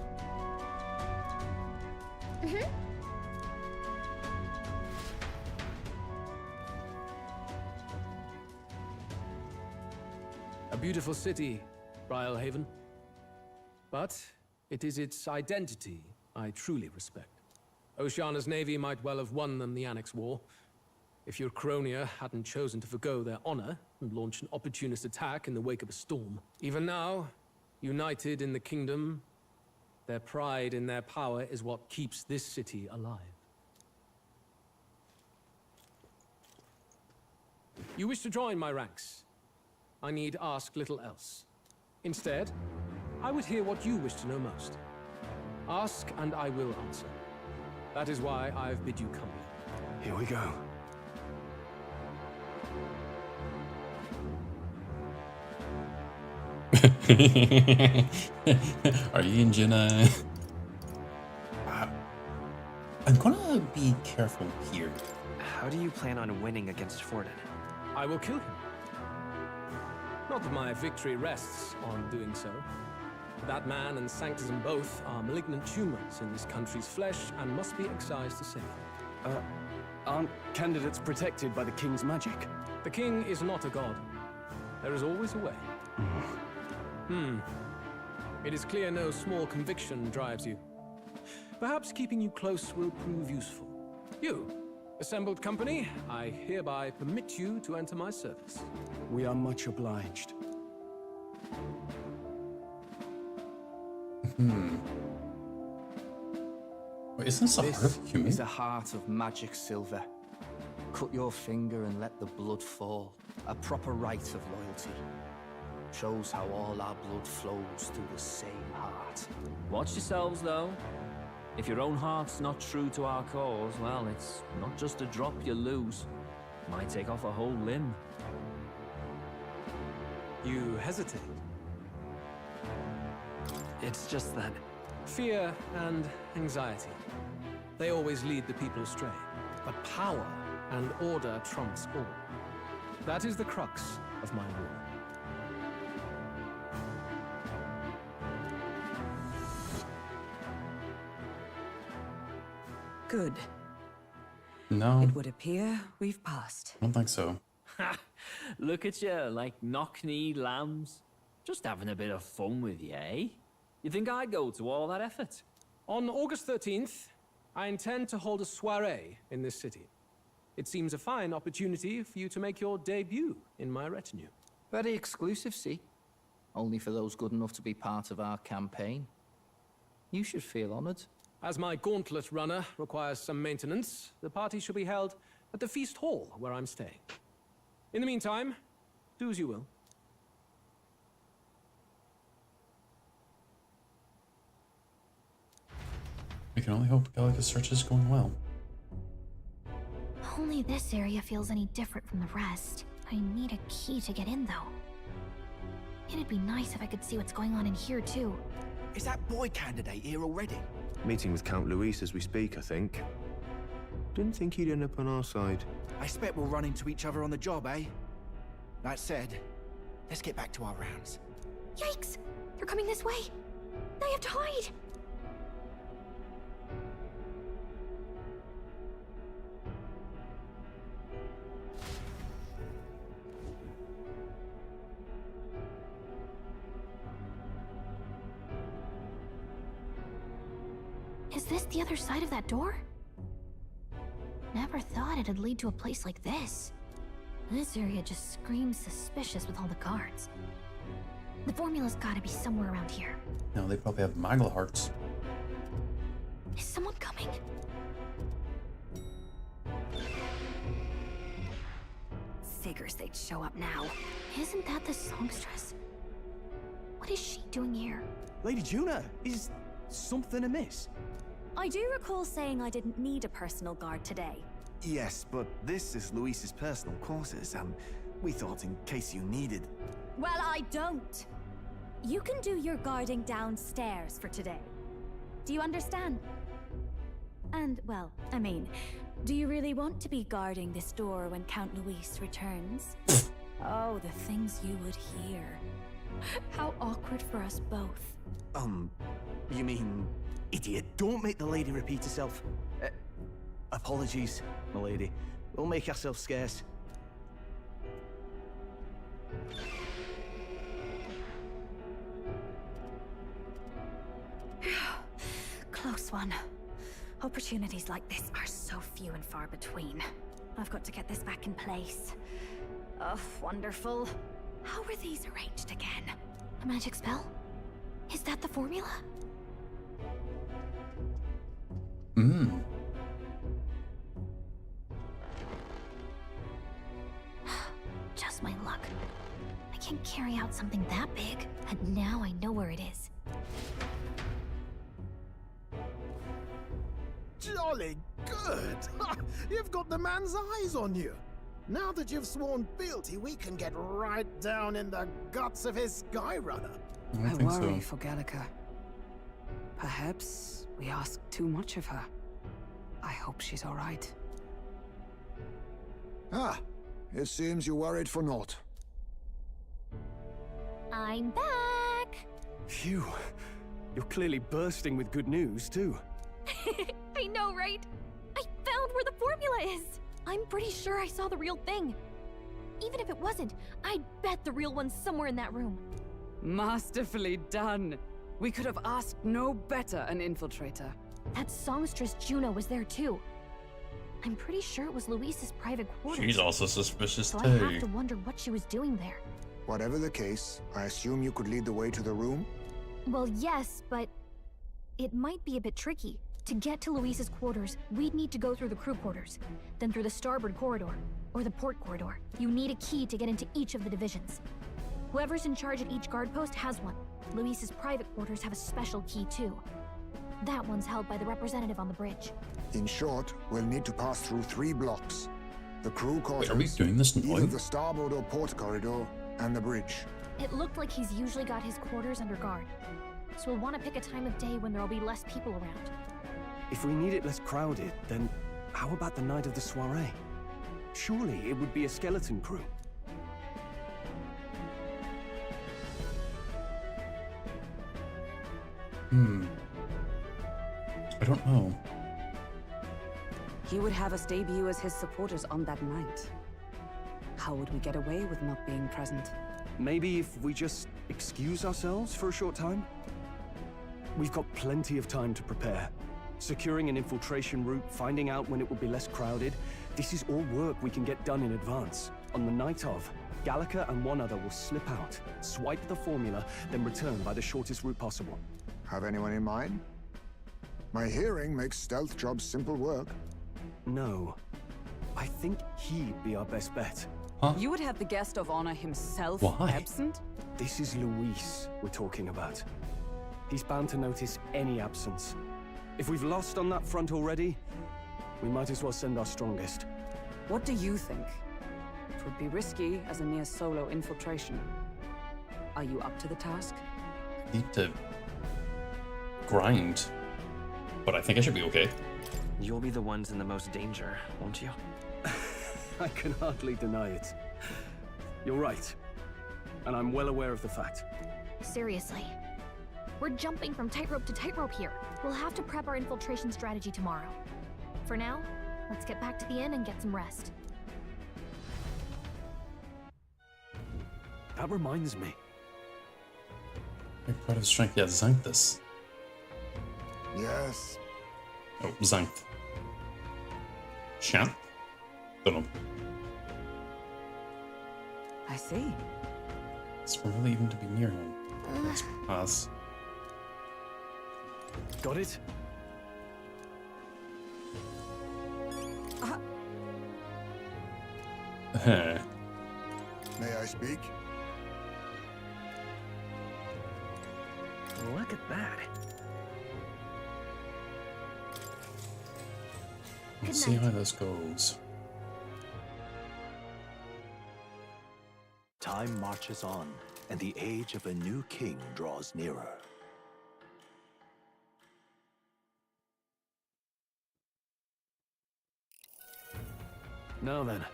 S14: A beautiful city, Brilehaven. But it is its identity I truly respect. Oceana's navy might well have won them the Annex War, if your Cronia hadn't chosen to forgo their honor and launch an opportunist attack in the wake of a storm. Even now, united in the kingdom, their pride in their power is what keeps this city alive. You wish to join my ranks. I need ask little else. Instead, I would hear what you wish to know most. Ask and I will answer. That is why I've bid you come here.
S6: Here we go.
S1: Are you in Jenna? I'm gonna be careful here.
S22: How do you plan on winning against Forden?
S15: I will kill him. Not that my victory rests on doing so. That man and Sanctism both are malignant tumors in this country's flesh and must be excised to save.
S6: Aren't candidates protected by the king's magic?
S15: The king is not a god. There is always a way. It is clear no small conviction drives you. Perhaps keeping you close will prove useful. You, assembled company, I hereby permit you to enter my service.
S6: We are much obliged.
S1: Wait, isn't this a heart of a human?
S12: Is a heart of magic silver. Cut your finger and let the blood fall. A proper rite of loyalty. Shows how all our blood flows through the same heart.
S21: Watch yourselves, though. If your own heart's not true to our cause, well, it's not just a drop you lose. Might take off a whole limb.
S15: You hesitate.
S22: It's just that...
S15: Fear and anxiety. They always lead the people astray. But power and order trumps all. That is the crux of my rule.
S2: Good.
S1: No.
S2: It would appear we've passed.
S1: I don't think so.
S21: Ha! Look at you, like knock-kneed lambs. Just having a bit of fun with you, eh? You think I'd go to all that effort?
S15: On August 13th, I intend to hold a soiree in this city. It seems a fine opportunity for you to make your debut in my retinue.
S12: Very exclusive, see? Only for those good enough to be part of our campaign. You should feel honored.
S15: As my gauntlet runner requires some maintenance, the party shall be held at the feast hall where I'm staying. In the meantime, do as you will.
S1: We can only hope Gallica's search is going well.
S8: Only this area feels any different from the rest. I need a key to get in, though. It'd be nice if I could see what's going on in here, too.
S17: Is that boy candidate here already?
S13: Meeting with Count Luis as we speak, I think. Didn't think he'd end up on our side.
S17: I expect we'll run into each other on the job, eh? That said, let's get back to our rounds.
S8: Yikes! They're coming this way! I have to hide! Is this the other side of that door? Never thought it'd lead to a place like this. This area just screams suspicious with all the guards. The formula's gotta be somewhere around here.
S1: No, they probably have Magla hearts.
S8: Is someone coming? Figures they'd show up now. Isn't that the songstress? What is she doing here?
S17: Lady Juna, is something amiss?
S19: I do recall saying I didn't need a personal guard today.
S17: Yes, but this is Luis's personal quarters, and we thought in case you needed...
S19: Well, I don't. You can do your guarding downstairs for today. Do you understand? And, well, I mean, do you really want to be guarding this door when Count Luis returns? Oh, the things you would hear. How awkward for us both.
S17: You mean... Idiot, don't make the lady repeat herself. Apologies, my lady. We'll make ourselves scarce.
S19: Close one. Opportunities like this are so few and far between. I've got to get this back in place. Oh, wonderful. How were these arranged again?
S8: A magic spell? Is that the formula? Just my luck. I can't carry out something that big, and now I know where it is.
S10: Jolly good! You've got the man's eyes on you. Now that you've sworn fealty, we can get right down in the guts of his Skyrunner.
S2: I worry for Gallica. Perhaps we ask too much of her. I hope she's all right.
S7: Ah, it seems you worried for naught.
S8: I'm back!
S16: Phew. You're clearly bursting with good news, too.
S8: I know, right? I found where the formula is! I'm pretty sure I saw the real thing. Even if it wasn't, I'd bet the real one's somewhere in that room.
S2: Masterfully done. We could have asked no better an infiltrator.
S8: That songstress Juno was there too. I'm pretty sure it was Luis's private quarters.
S1: She's also suspicious
S8: so
S1: too.
S8: I have to wonder what she was doing there.
S7: Whatever the case, I assume you could lead the way to the room?
S8: Well, yes, but it might be a bit tricky. To get to Luis's quarters, we'd need to go through the crew quarters, then through the starboard corridor, or the port corridor. You need a key to get into each of the divisions. Whoever's in charge at each guard post has one. Luis's private quarters have a special key too. That one's held by the representative on the bridge.
S7: In short, we'll need to pass through 3 blocks. The crew quarters,
S1: Wait, are we doing this in
S7: either
S1: void?
S7: the starboard or port corridor, and the bridge.
S8: It looked like he's usually got his quarters under guard. So we'll want to pick a time of day when there'll be less people around.
S16: If we need it less crowded, then how about the night of the soiree? Surely it would be a skeleton crew.
S1: I don't know.
S2: He would have us debut as his supporters on that night. How would we get away with not being present?
S16: Maybe if we just excuse ourselves for a short time? We've got plenty of time to prepare. Securing an infiltration route, finding out when it will be less crowded. This is all work we can get done in advance. On the night of, Gallica and one other will slip out, swipe the formula, then return by the shortest route possible.
S7: Have anyone in mind? My hearing makes stealth jobs simple work.
S16: No. I think he'd be our best bet.
S2: You would have the guest of honor himself
S16: Why?
S2: absent?
S16: This is Luis we're talking about. He's bound to notice any absence. If we've lost on that front already, we might as well send our strongest.
S2: What do you think? It would be risky as a near solo infiltration. Are you up to the task?
S1: Need to grind, but I think I should be okay.
S22: You'll be the ones in the most danger, won't you?
S16: I can hardly deny it. You're right. And I'm well aware of the fact.
S8: Seriously. We're jumping from tightrope to tightrope here. We'll have to prep our infiltration strategy tomorrow. For now, let's get back to the inn and get some rest.
S16: That reminds me.
S1: Part of the strength, yeah, Xanthus.
S7: Yes.
S1: Oh, Xanth. Shanth? Don't know.
S2: I see.
S1: It's really even to be near him. Let's pass.
S16: Got it?
S7: May I speak?
S22: Look at that.
S1: Let's see how this goes.
S4: Time marches on, and the age of a new king draws nearer.
S16: Now then.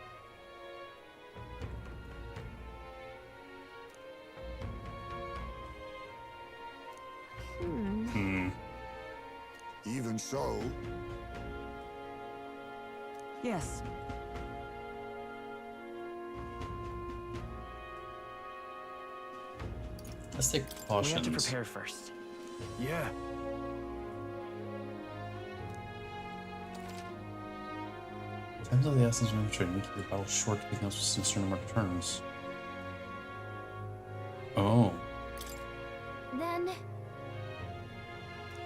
S7: Even so,
S2: Yes.
S1: Let's take
S22: We have
S1: precautions.
S22: to prepare first.
S16: Yeah.
S1: Times of the essence when trying to make your battle short to become some certain number of turns. Oh.
S8: Then...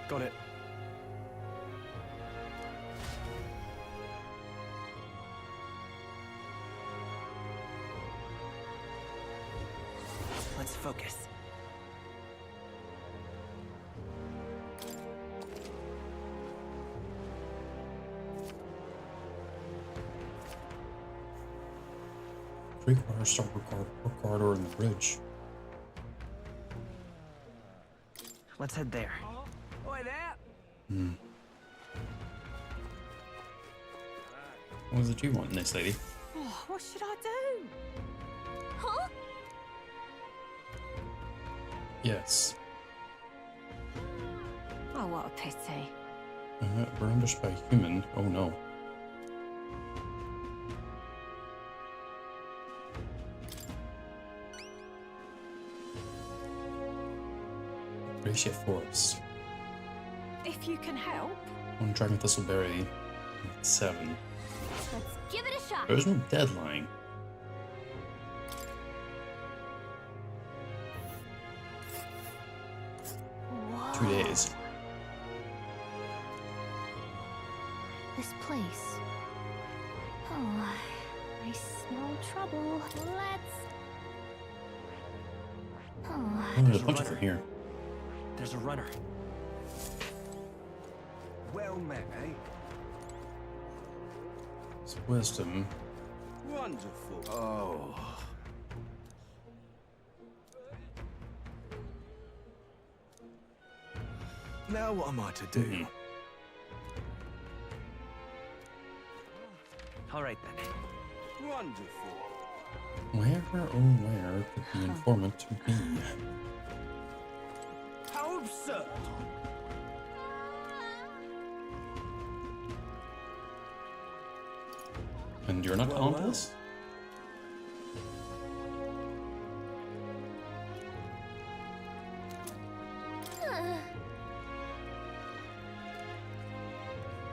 S16: Got it.
S22: Let's focus.
S1: 3-car starboard corridor in the bridge.
S22: Let's head there.
S14: Oi there!
S1: Hmm. What was it you want, nice lady?
S3: Oh, what should I do? Huh?
S1: Yes.
S3: Oh, what a pity.
S1: We're ambushed by a human. Oh no. Gracia Forest.
S3: If you can help.
S1: One Dragon Thistleberry. 7.
S3: Let's give it a shot.
S1: There's no deadline.
S3: Whoa.
S1: 2 days.
S8: This place. Oh, I smell trouble. Let's. Oh.
S1: There's a bunch of them here.
S22: There's a runner.
S15: Well met, eh?
S1: It's wisdom.
S17: Wonderful.
S15: Oh. Now what am I to do?
S22: All right then.
S17: Wonderful.
S1: Where, oh where could the informant be?
S17: How absurd!
S1: And you're not on this?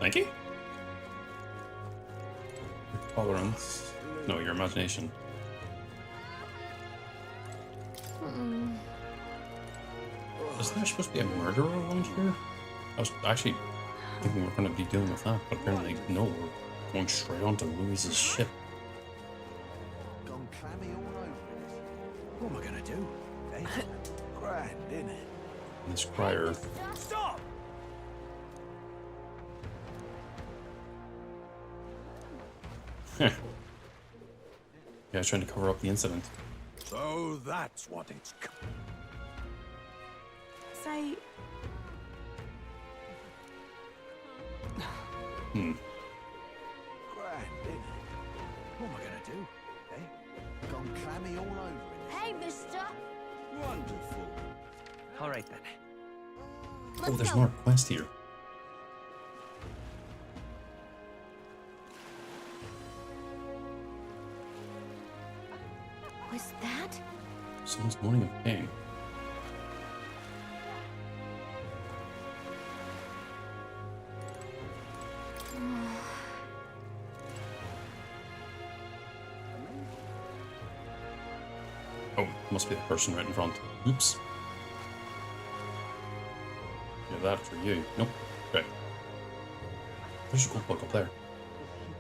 S1: Thank you. Your tolerance. No, your imagination. Isn't there supposed to be a murderer around here? I was actually thinking we're going to be dealing with that, but apparently no, we're going straight onto Louise's ship.
S17: Gone clammy all over it. What am I gonna do? Eh? Grand, innit?
S1: And this crier.
S17: Stop!
S1: Yeah, trying to cover up the incident.
S20: So that's what it's.
S3: Say.
S1: Hmm.
S17: Grand, innit? What am I gonna do? Eh? Gone clammy all over it.
S3: Hey, mister.
S17: Wonderful.
S22: All right then.
S1: Oh, there's more quest here.
S8: Was that?
S1: Someone's moaning in pain. Oh, must be the person right in front. Oops. Yeah, that for you. Nope. Okay. There's a gold plug up there.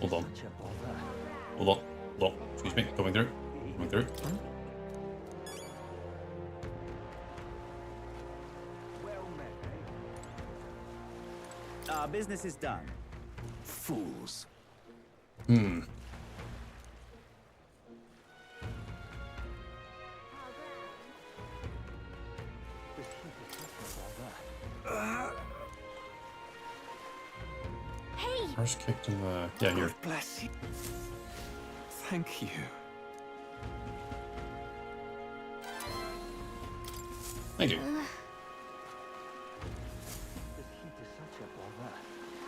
S1: Hold on. Hold on. Hold on. Excuse me. Coming through. Coming through.
S9: Our business is done.
S17: Fools.
S1: Hmm.
S3: Hey!
S1: First kicked in the... Yeah, here.
S15: Bless you. Thank you.
S1: Thank you.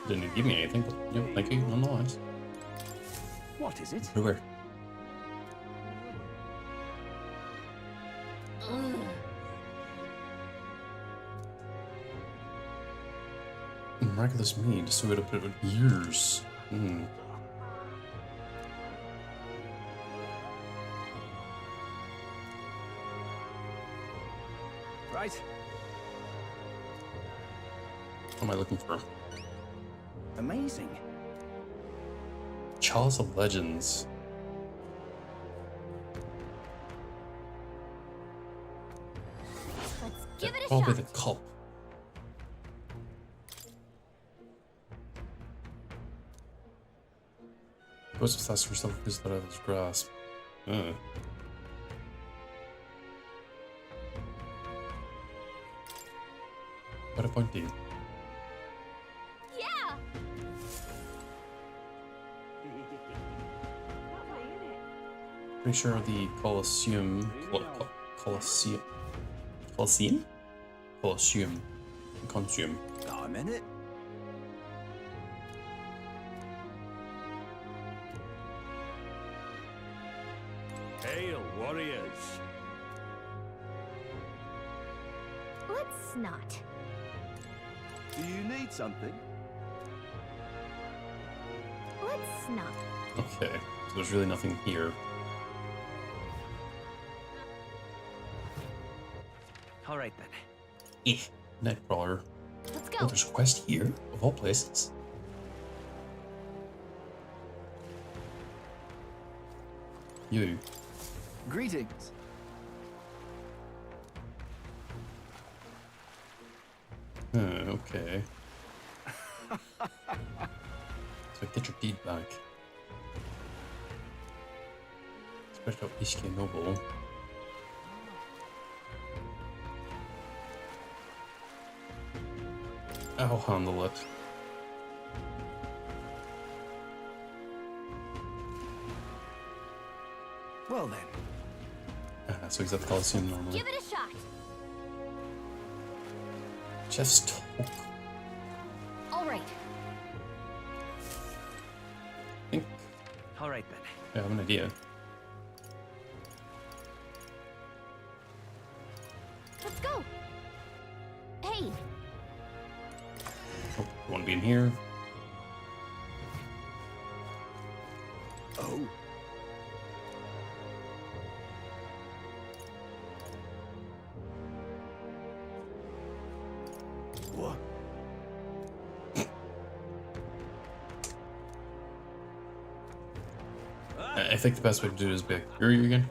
S1: Didn't give me anything, but yeah, thank you nonetheless.
S9: What is it?
S1: Where? Miraculous mead, so it up years. Hmm.
S15: Right.
S1: What am I looking for?
S9: Amazing.
S1: Chalice of Legends.
S3: Let's give it a
S1: Probably
S3: shot.
S1: the cup. Goes with us for self is out of his grasp. What a point to you.
S3: Yeah!
S1: Pretty sure the Colosseum.
S9: I'm in it.
S20: Hail, warriors!
S8: Let's not.
S17: Do you need something?
S8: Let's not.
S1: Okay, so there's really nothing here.
S22: All right then.
S1: Nightcrawler.
S8: Let's
S1: Oh,
S8: go.
S1: there's a quest here, of all places. You.
S6: Greetings.
S1: Okay. So get your deed back. Special Ishki Noble. I'll handle it.
S9: Well then.
S1: So he's at the Coliseum normally.
S3: Give it a shot.
S1: Just talk.
S3: All right.
S1: I think
S22: All right then.
S1: I have an idea.
S3: Let's go. Hey.
S1: Oh, you want to be in here?
S17: Oh. What?
S1: I think the best way to do it is be like, here you again.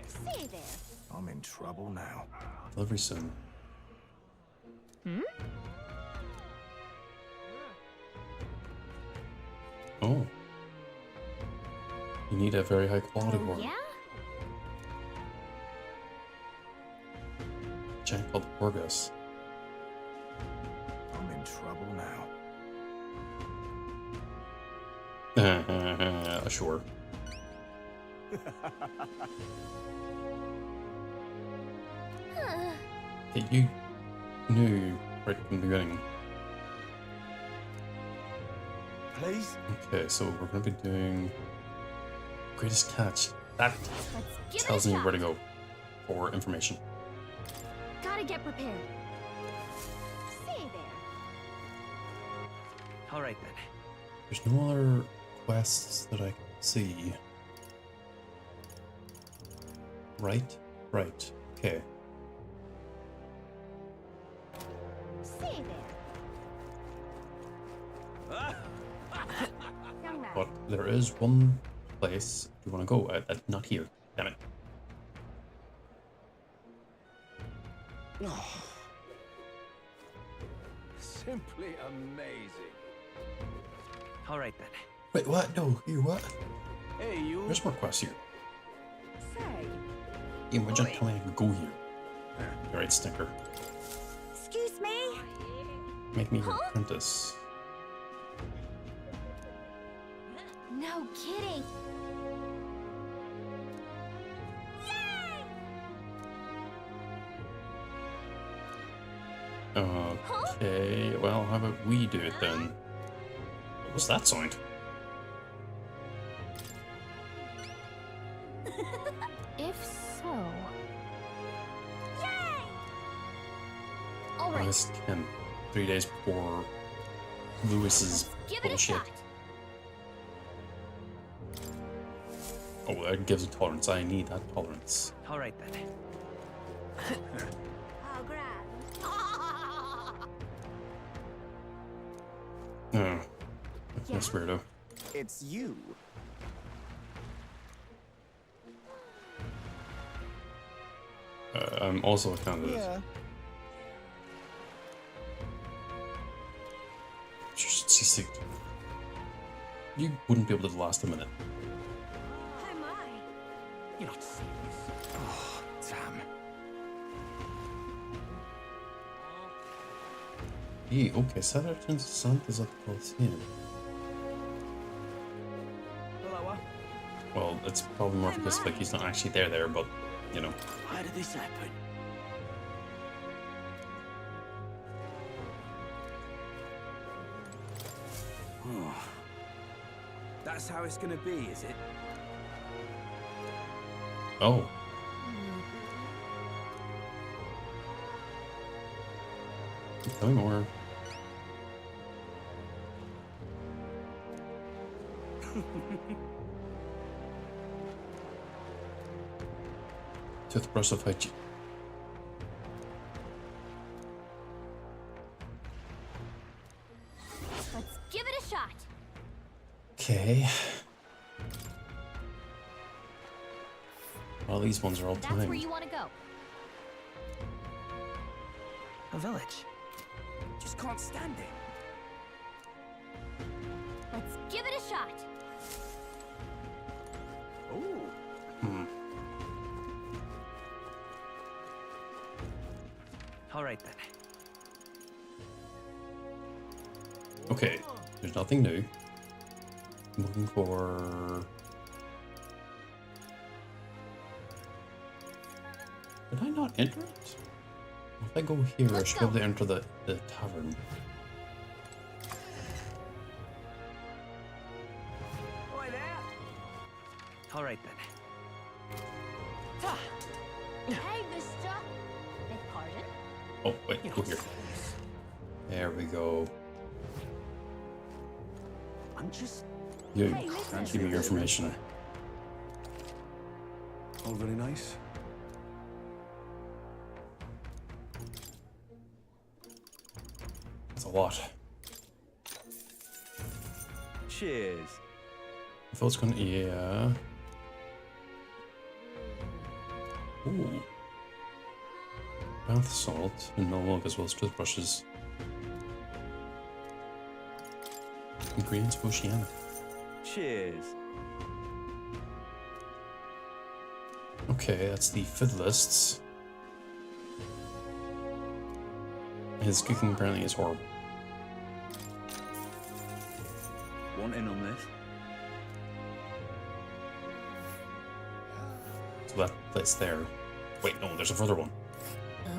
S3: Say there.
S6: I'm in trouble now.
S1: Delivery soon.
S3: Hmm?
S1: Oh. You need a very high quality one.
S3: Yeah?
S1: Giant called Orgus.
S6: I'm in trouble now.
S1: Sure. Hey, you knew right from the beginning.
S17: Please?
S1: Okay, so we're gonna be doing greatest catch. That
S3: Give
S1: tells
S3: it a
S1: me
S3: shot.
S1: where to go for information.
S3: Gotta get prepared. Say there.
S22: All right then.
S1: There's no other quests that I can see. Right? Right. Okay.
S3: Say there. Young man.
S1: But there is one place you want to go at, not here. Damn it.
S14: Oh. Simply amazing.
S22: All right then.
S1: Wait, what? No, here, what?
S14: Hey, you.
S1: There's more quests here.
S3: Say.
S1: Yeah, why don't you tell me I can go here? Alright, stinker.
S3: Excuse me?
S1: Make me your apprentice.
S3: No kidding.
S1: Okay, well, how about we do it then? What was that sound?
S8: If so.
S3: All right.
S1: August 10th, 3 days before Lewis's
S3: Give it a
S1: bullshit.
S3: shot.
S1: Oh, that gives a tolerance. I need that tolerance.
S22: All right then.
S3: Oh, grand.
S1: Oh, that's weirdo.
S9: It's you.
S1: I'm also a candidate.
S9: Yeah.
S1: You wouldn't be able to last a minute.
S3: Oh my.
S17: You're not serious.
S6: Oh, damn.
S1: Yeah, okay, Saturday Santa's at the Coliseum.
S17: Hello.
S1: Well, it's probably more because like he's not actually there, but you know.
S17: Why did this happen? Oh. That's how it's gonna be, is it?
S1: Oh. Tell me more. Toothbrush of hygiene.
S8: Let's give it a shot.
S1: Okay. Well, these ones are all
S8: That's
S1: timed.
S8: where you want to go.
S22: A village.
S17: Just can't stand it.
S8: Let's give it a shot.
S17: Ooh.
S22: All right then.
S1: Okay, there's nothing new. I'm looking for... Did I not enter it? If I go here, I should be able to enter the tavern.
S17: Oi there.
S22: All right then.
S8: Hey, mister. Beg pardon?
S1: Oh, wait, go here. There we go.
S17: I'm just...
S1: You
S8: Hey, listen.
S1: give me your information.
S6: All very nice.
S1: That's a lot.
S17: Cheers.
S1: I thought it's gonna... Yeah. Ooh. Bath salt and no milk as well as toothbrushes. Ingredients of Oceania.
S17: Cheers.
S1: Okay, that's the fiddlists. His cooking apparently is horrible.
S17: Want in on this?
S1: So that's there. Wait, no, there's a further one.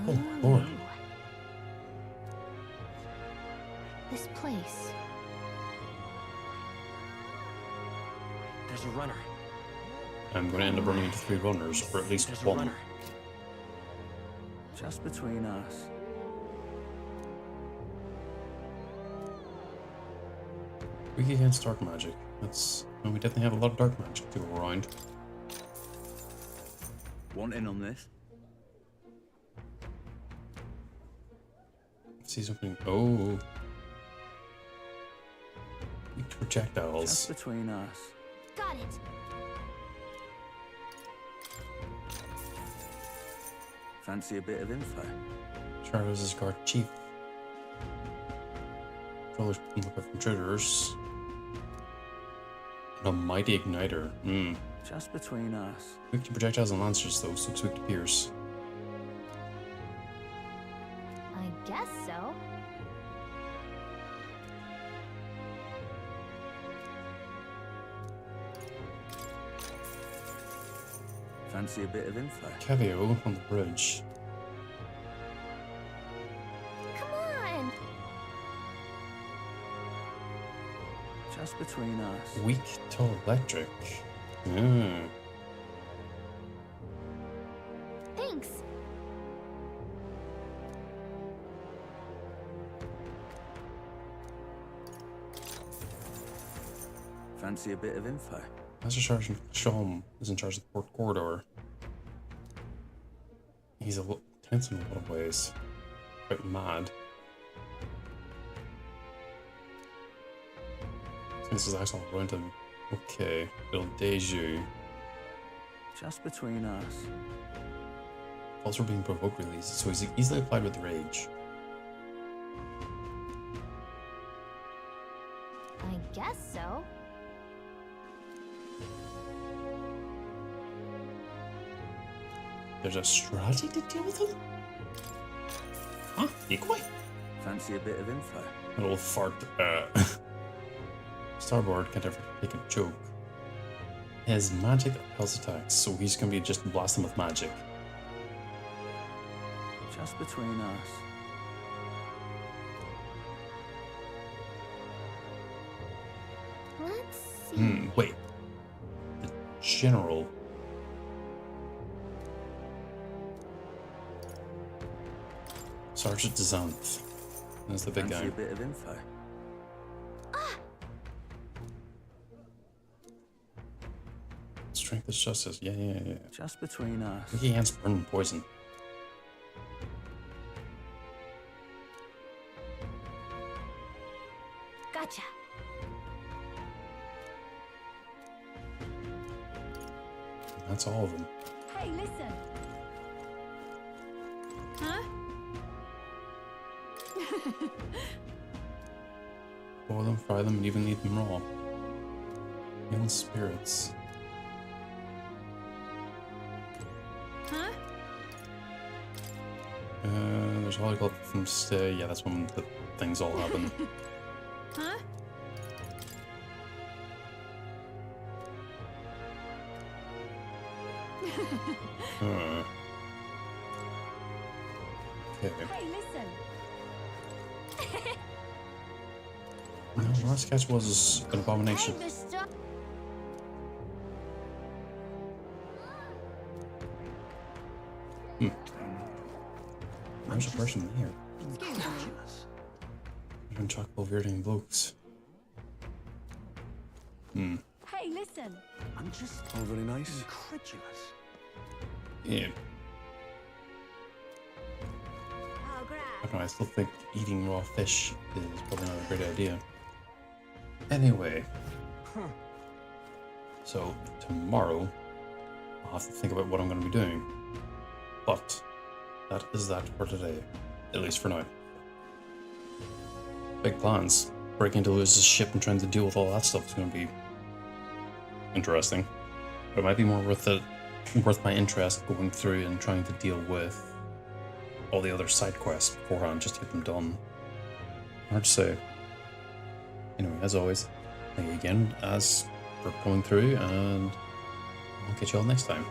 S1: Oh, Lord.
S8: This place.
S22: There's a runner.
S1: I'm going to end up running into 3 runners, or at least
S22: There's a
S1: one.
S22: runner.
S17: Just between us.
S1: Weak against dark magic. That's... Well, we definitely have a lot of dark magic to go around.
S17: Want in on this?
S1: See something. Oh. Weak projectiles.
S17: Just between us.
S8: Got it.
S17: Fancy a bit of info?
S1: Charles is guard chief. Controllers can look up intruders. And a mighty igniter. Hmm.
S17: Just between us.
S1: Weak to projectiles and lancers, though, so it's weak to pierce.
S8: I guess so.
S17: Fancy a bit of info?
S1: Cavio on the bridge.
S8: Come on.
S17: Just between us.
S1: Weak to electric. Hmm.
S8: Thanks.
S17: Fancy a bit of info?
S1: Master Sergeant Shom is in charge of the port corridor. He's a little tense in a lot of ways. Quite mad. This is actually all around him. Okay, little Deju.
S17: Just between us.
S1: Also being provoked really, so he's easily applied with rage.
S8: I guess so.
S1: There's a strategy to deal with him? Huh? Equally?
S17: Fancy a bit of info?
S1: An old fart. Starboard can't ever take a joke. His magic repels attacks, so he's gonna be just blasting with magic.
S17: Just between us.
S8: Let's see.
S1: Wait. The general. Sergeant Xanth. That's the big
S17: Fancy
S1: guy.
S17: a bit of info?
S1: Strength is justice. Yeah.
S17: Just between us.
S1: Ricky Hans burn poison.
S8: Gotcha.
S1: That's all of them.
S19: Hey, listen. Huh?
S1: Boil them, fry them, and even eat them raw. Healing spirits.
S19: Huh?
S1: There's a holocaust from stay. Yeah, that's when the things all happen.
S19: Huh?
S1: Okay.
S19: Hey, listen.
S1: No, the last catch was an abomination.
S8: Hey, mister.
S1: There's a person here.
S19: Excuse me.
S1: Even chocolate veering blokes.
S19: Hey, listen.
S17: I'm just
S6: Oh, really nice.
S17: incredulous.
S1: Yeah.
S19: Oh,
S1: I don't know, I still think eating raw fish is probably not a great idea. Anyway. So, tomorrow, I'll have to think about what I'm going to be doing. But, that is that for today. At least for now. Big plans. Breaking into Lewis's ship and trying to deal with all that stuff is going to be interesting. But it might be more worth my interest going through and trying to deal with all the other side quests beforehand, just to get them done. Hard to say. Anyway, as always, thank you again for coming through, and I'll catch you all next time.